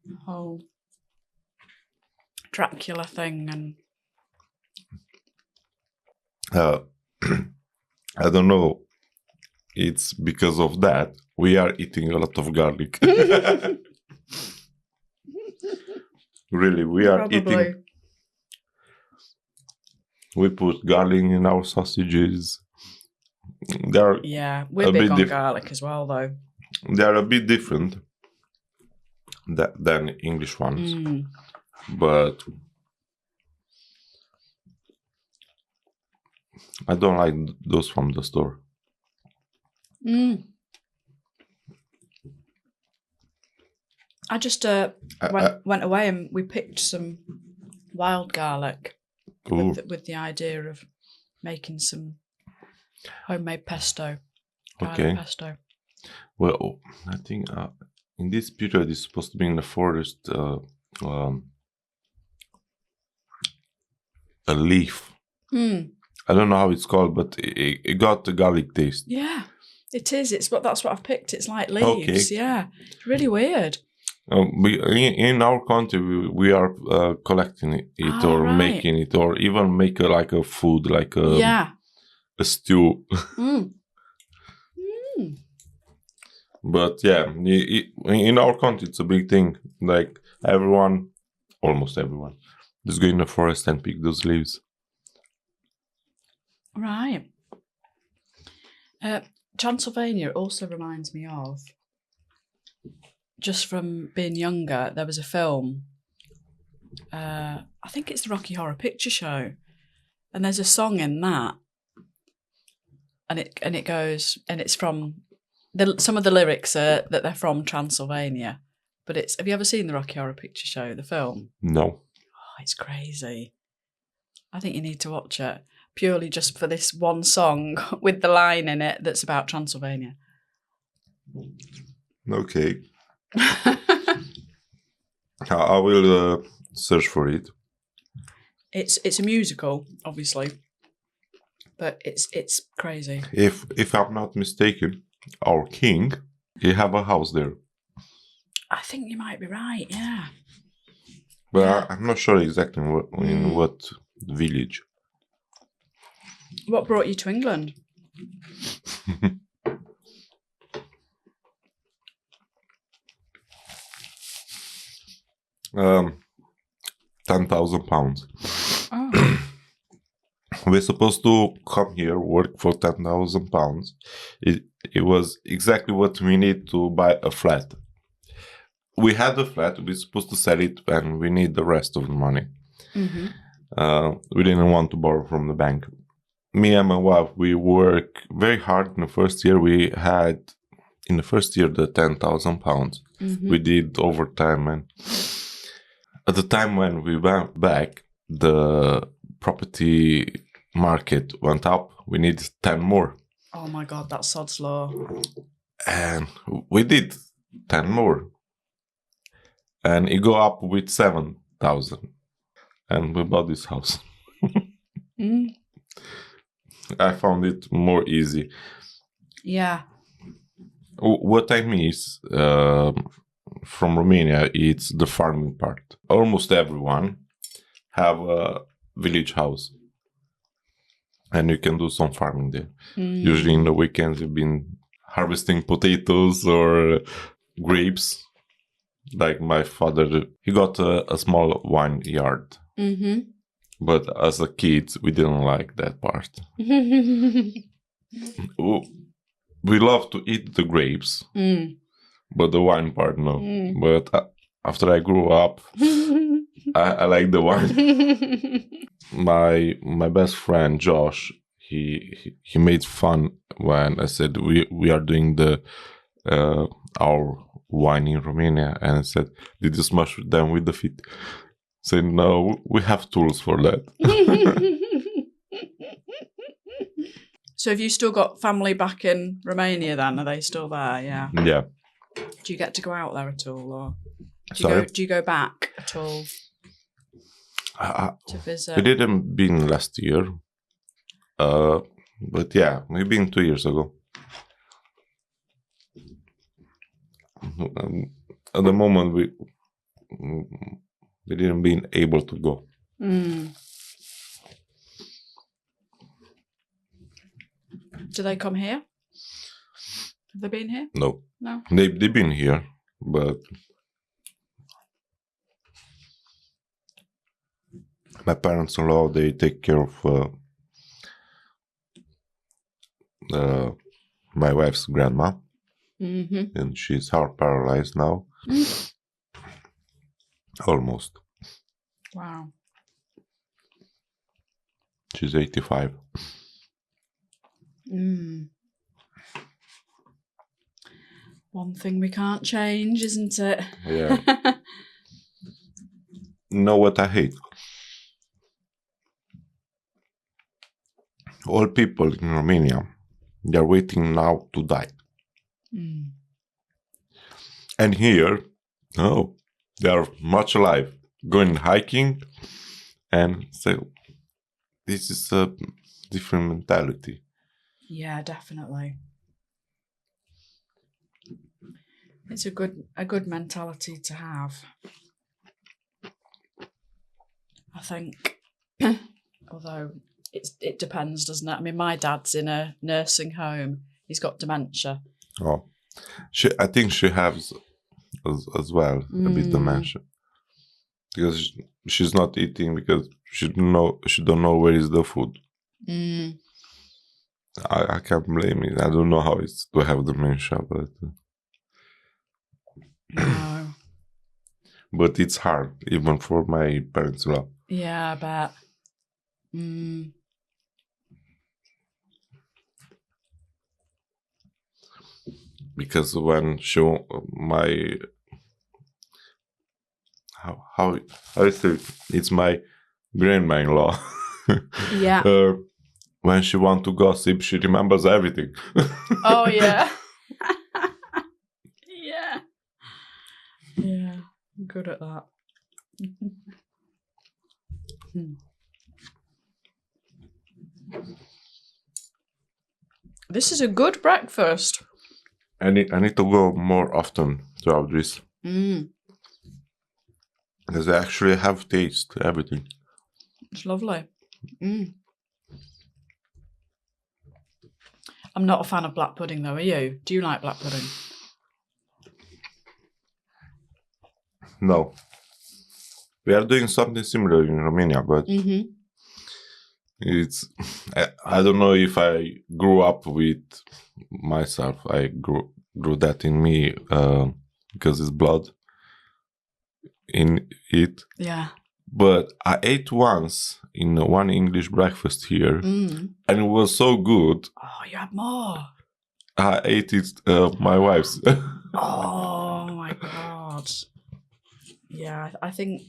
the whole Dracula thing and... I don't know. It's because of that we are eating a lot of garlic. Really, we are eating. We put garlic in our sausages. We're big on garlic as well, though. They are a bit different than English ones, but I don't like those from the store. I just went away and we picked some wild garlic with the idea of making some homemade pesto. Garlic pesto. Well, I think in this period it's supposed to be in the forest a leaf. I don't know how it's called, but it got the garlic taste. Yeah, it is. That's what I've picked. It's like leaves. Yeah, it's really weird. In our country, we are collecting it or making it, or even make like a food, like a stew. But yeah, in our country, it's a big thing. Like almost everyone, is going to the forest and pick those leaves. Right. Transylvania also reminds me of, just from being younger, there was a film, I think it's the Rocky Horror Picture Show, and there's a song in that, and it goes, and it's from, some of the lyrics are that they're from Transylvania, but have you ever seen the Rocky Horror Picture Show, the film? No. Oh, it's crazy. I think you need to watch it, purely just for this one song with the line in it that's about Transylvania. Okay. I will search for it. It's a musical, obviously, but it's crazy. If I'm not mistaken, our king, he have a house there. I think you might be right. Yeah. But I'm not sure exactly in what village. What brought you to England? 10,000 pounds. Oh. We're supposed to come here, work for 10,000 pounds. It was exactly what we need to buy a flat. We had a flat, we're supposed to sell it, and we need the rest of the money. We didn't want to borrow from the bank. Me and my wife, we work very hard. In the first year, we had, the 10,000 pounds. We did overtime, and at the time when we went back, the property market went up. We needed 10 more. Oh my God, that's sod's law. And we did 10 more. And it go up with 7,000. And we bought this house. I found it more easy. Yeah. What I miss from Romania, it's the farming part. Almost everyone have a village house. And you can do some farming there. Usually in the weekends, you've been harvesting potatoes or grapes. Like my father, he got a small wine yard. But as a kid, we didn't like that part. We love to eat the grapes, but the wine part, no. But after I grew up, I like the wine. My best friend Josh, he made fun when I said we are doing our wine in Romania, and I said, "Did you smash them with the feet?" I said, "No, we have tools for that." So have you still got family back in Romania then? Are they still there? Yeah. Yeah. Do you get to go out there at all, or do you go back at all to visit? We didn't been last year, but yeah, we've been 2 years ago. At the moment, we didn't been able to go. Do they come here? Have they been here? No. No. They've been here, but my parents-in-law, they take care of my wife's grandma, and she's half paralyzed now. Almost. Wow. She's 85. One thing we can't change, isn't it? Yeah. Know what I hate? All people in Romania, they're waiting now to die. Mm. And here, oh, they are much alive, going hiking, and so this is a different mentality. Yeah, definitely. It's a good mentality to have. I think, although it depends, doesn't it? I mean, my dad's in a nursing home. He's got dementia. Oh, I think she has as well a bit dementia because she's not eating because she don't know where is the food. Mm. I can't blame it. I don't know how it's to have dementia, but No. but it's hard even for my parents. Well, Yeah, I bet. Mm. because when how I say it's my grandma-in-law. Yeah. When she wants to gossip, she remembers everything. Oh yeah. Yeah. Yeah. I'm good at that. This is a good breakfast. I need to go more often throughout this. Because I actually have taste everything. It's lovely. I'm not a fan of black pudding though, are you? Do you like black pudding? No. We are doing something similar in Romania, but it's I don't know if I grew up with myself. I grew that in me because it's blood in it. Yeah. But I ate once in one English breakfast here, and it was so good. Oh, you had more. I ate it, my wife's. Oh my god. Yeah, I think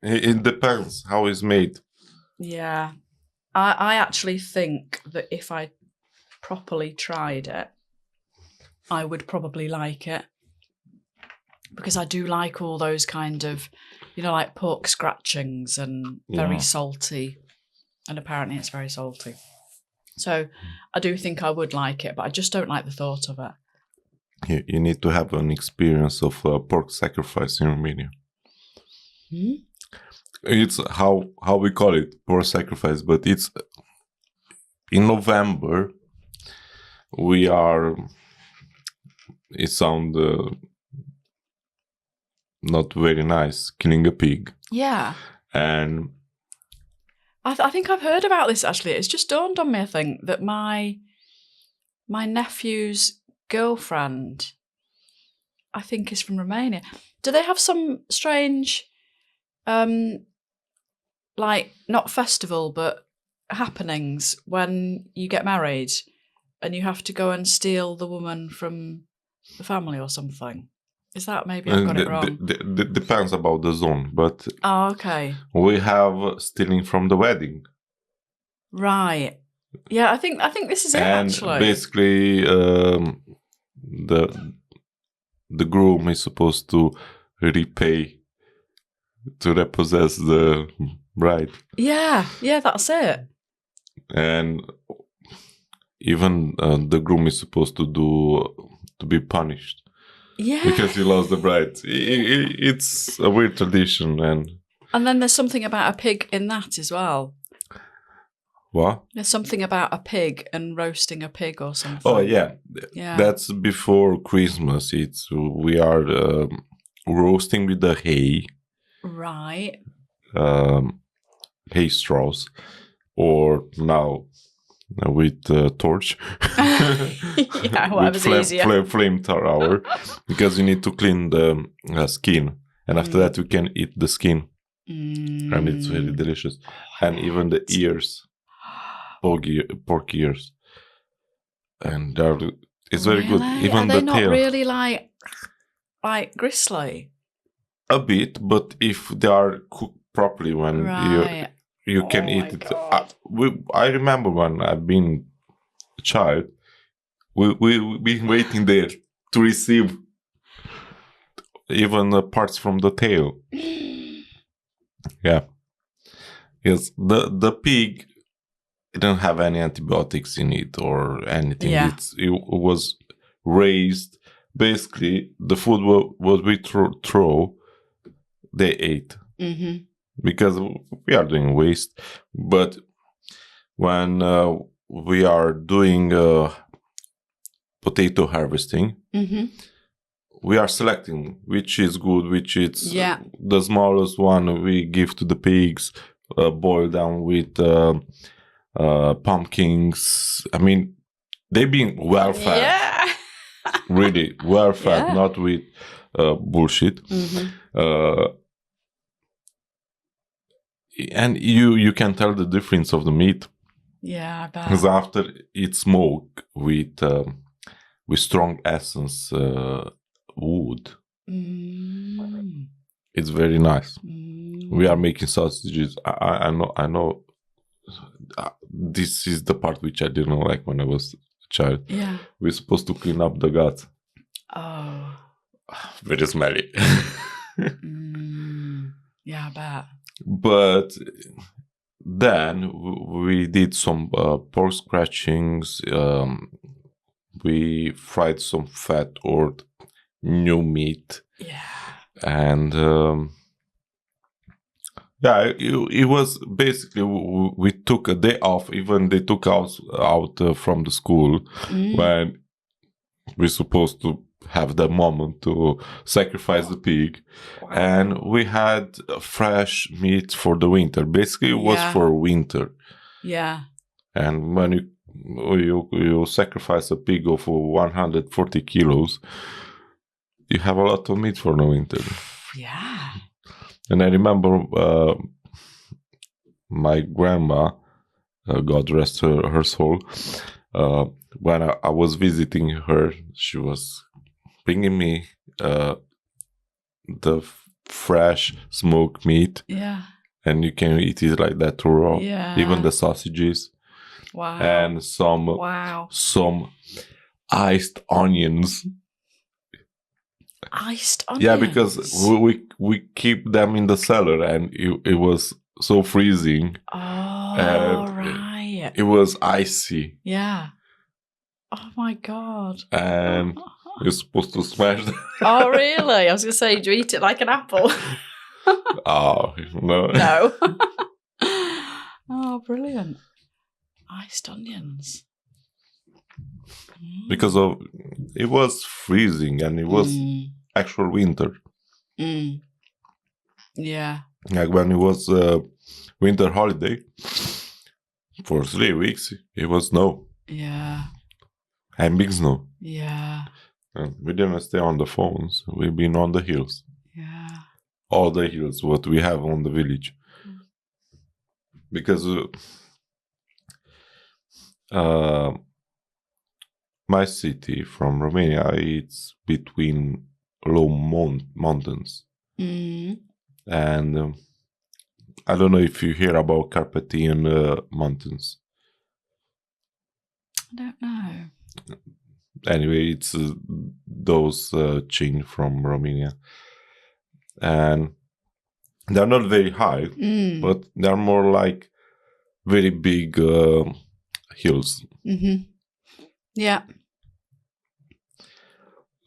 It depends how it's made. yeah. I actually think that if I properly tried it, I would probably like it. Because I do like all those kind of, like pork scratchings and very salty. And apparently it's very salty. So I do think I would like it, but I just don't like the thought of it. You need to have an experience of pork sacrifice in Romania. It's how we call it, pork sacrifice, but it's in November. It sounds not very nice, killing a pig. Yeah. And I think I've heard about this actually. It's just dawned on me, I think, that my nephew's girlfriend, I think, is from Romania. Do they have some strange, like, not festival, but happenings when you get married and you have to go and steal the woman from the family or something? Is that maybe I've got it wrong? Depends about the zone, but Okay. we have stealing from the wedding. Right. Yeah, I think this is it, and actually. Basically, the groom is supposed to repay to repossess the bride. Yeah, that's it. And even the groom is supposed to be punished. Yeah. Because he lost the bride. It's a weird tradition. And then there's something about a pig in that as well. What? There's something about a pig and roasting a pig or something. Oh, yeah. Yeah. That's before Christmas. We are roasting with the hay. Right. Hay straws. Or now with torch. Yeah, whatever's easier. Flamethrower. Because you need to clean the skin. And after that you can eat the skin. And it's very delicious. And even the ears. Pork ears. And It's very good. Really? Even Are they the not tail. really like gristly? A bit, but if they are cooked properly, when Right. you can Oh eat my it. God. I remember when I've been a child, we've been waiting there to receive even parts from the tail. Yeah. Yes, the pig didn't have any antibiotics in it or anything. Yeah. It was raised. Basically, the food what we throw, they ate. Mm-hmm. Because we are doing waste. But when we are doing potato harvesting, Mm-hmm. we are selecting which is good, which is Yeah. the smallest one we give to the pigs, boiled down with pumpkins. I mean, they've been well fed. Yeah. Really well fed, Yeah. not with bullshit. Mm-hmm. And you can tell the difference of the meat. Yeah, I bet. Because after it's smoked with strong essence wood, Mm. it's very nice. Mm. We are making sausages. I know. This is the part which I didn't like when I was a child. Yeah. We're supposed to clean up the guts. Oh. Very smelly. Yeah, I bet. But then we did some pork scratchings. We fried some fat or new meat. Yeah. And it was basically we took a day off. Even they took us out from the school when we're supposed to have that moment to sacrifice the pig. Wow. And we had fresh meat for the winter. Basically, it was for winter. Yeah. And when you sacrifice a pig of 140 kilos, you have a lot of meat for the winter. Yeah. And I remember my grandma, God rest her soul, when I was visiting her, she was bringing me the fresh smoked meat. Yeah. And you can eat it like that raw. Yeah. Even the sausages. Wow. And some iced onions. Iced onions? Yeah, because we keep them in the cellar and it was so freezing. Oh, and right. It was icy. Yeah. Oh my God. And you're supposed to smash them. Oh, really? I was going to say, do you eat it like an apple? Oh, no. No. Oh, brilliant. Iced onions. Because of it was freezing and it was actual winter. Yeah. Like when it was winter holiday for 3 weeks, it was snow. Yeah. And big snow. Yeah. And we didn't stay on the phones. We've been on the hills. Yeah. All the hills what we have on the village. Because my city from Romania, it's between low mountains. And I don't know if you hear about Carpathian mountains. I don't know. Anyway, it's those chain from Romania. And they're not very high, but they're more like very big hills. Yeah.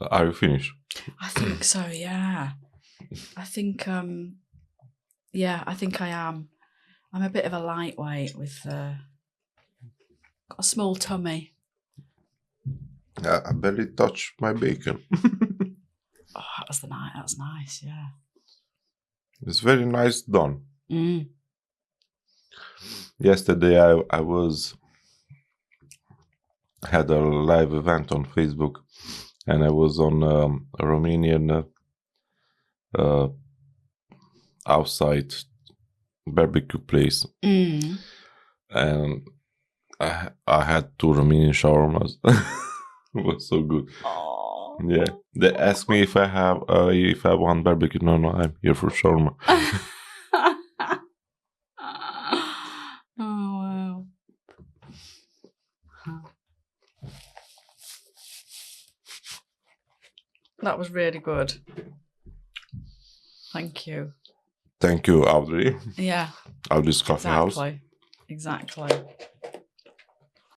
Are you finished? I think so, yeah. I think I think I am. I'm a bit of a lightweight with got a small tummy. I barely touched my bacon. Oh, that's nice, yeah. It's very nice done. Yesterday I had a live event on Facebook, and I was on a Romanian outside barbecue place, and I had 2 Romanian shawarmas. It was so good. Oh. Yeah. They asked me if I want barbecue. No, I'm here for shawarma. Oh wow. That was really good. Thank you. Thank you, Audrey. Yeah. Audrey's Coffee House. Exactly.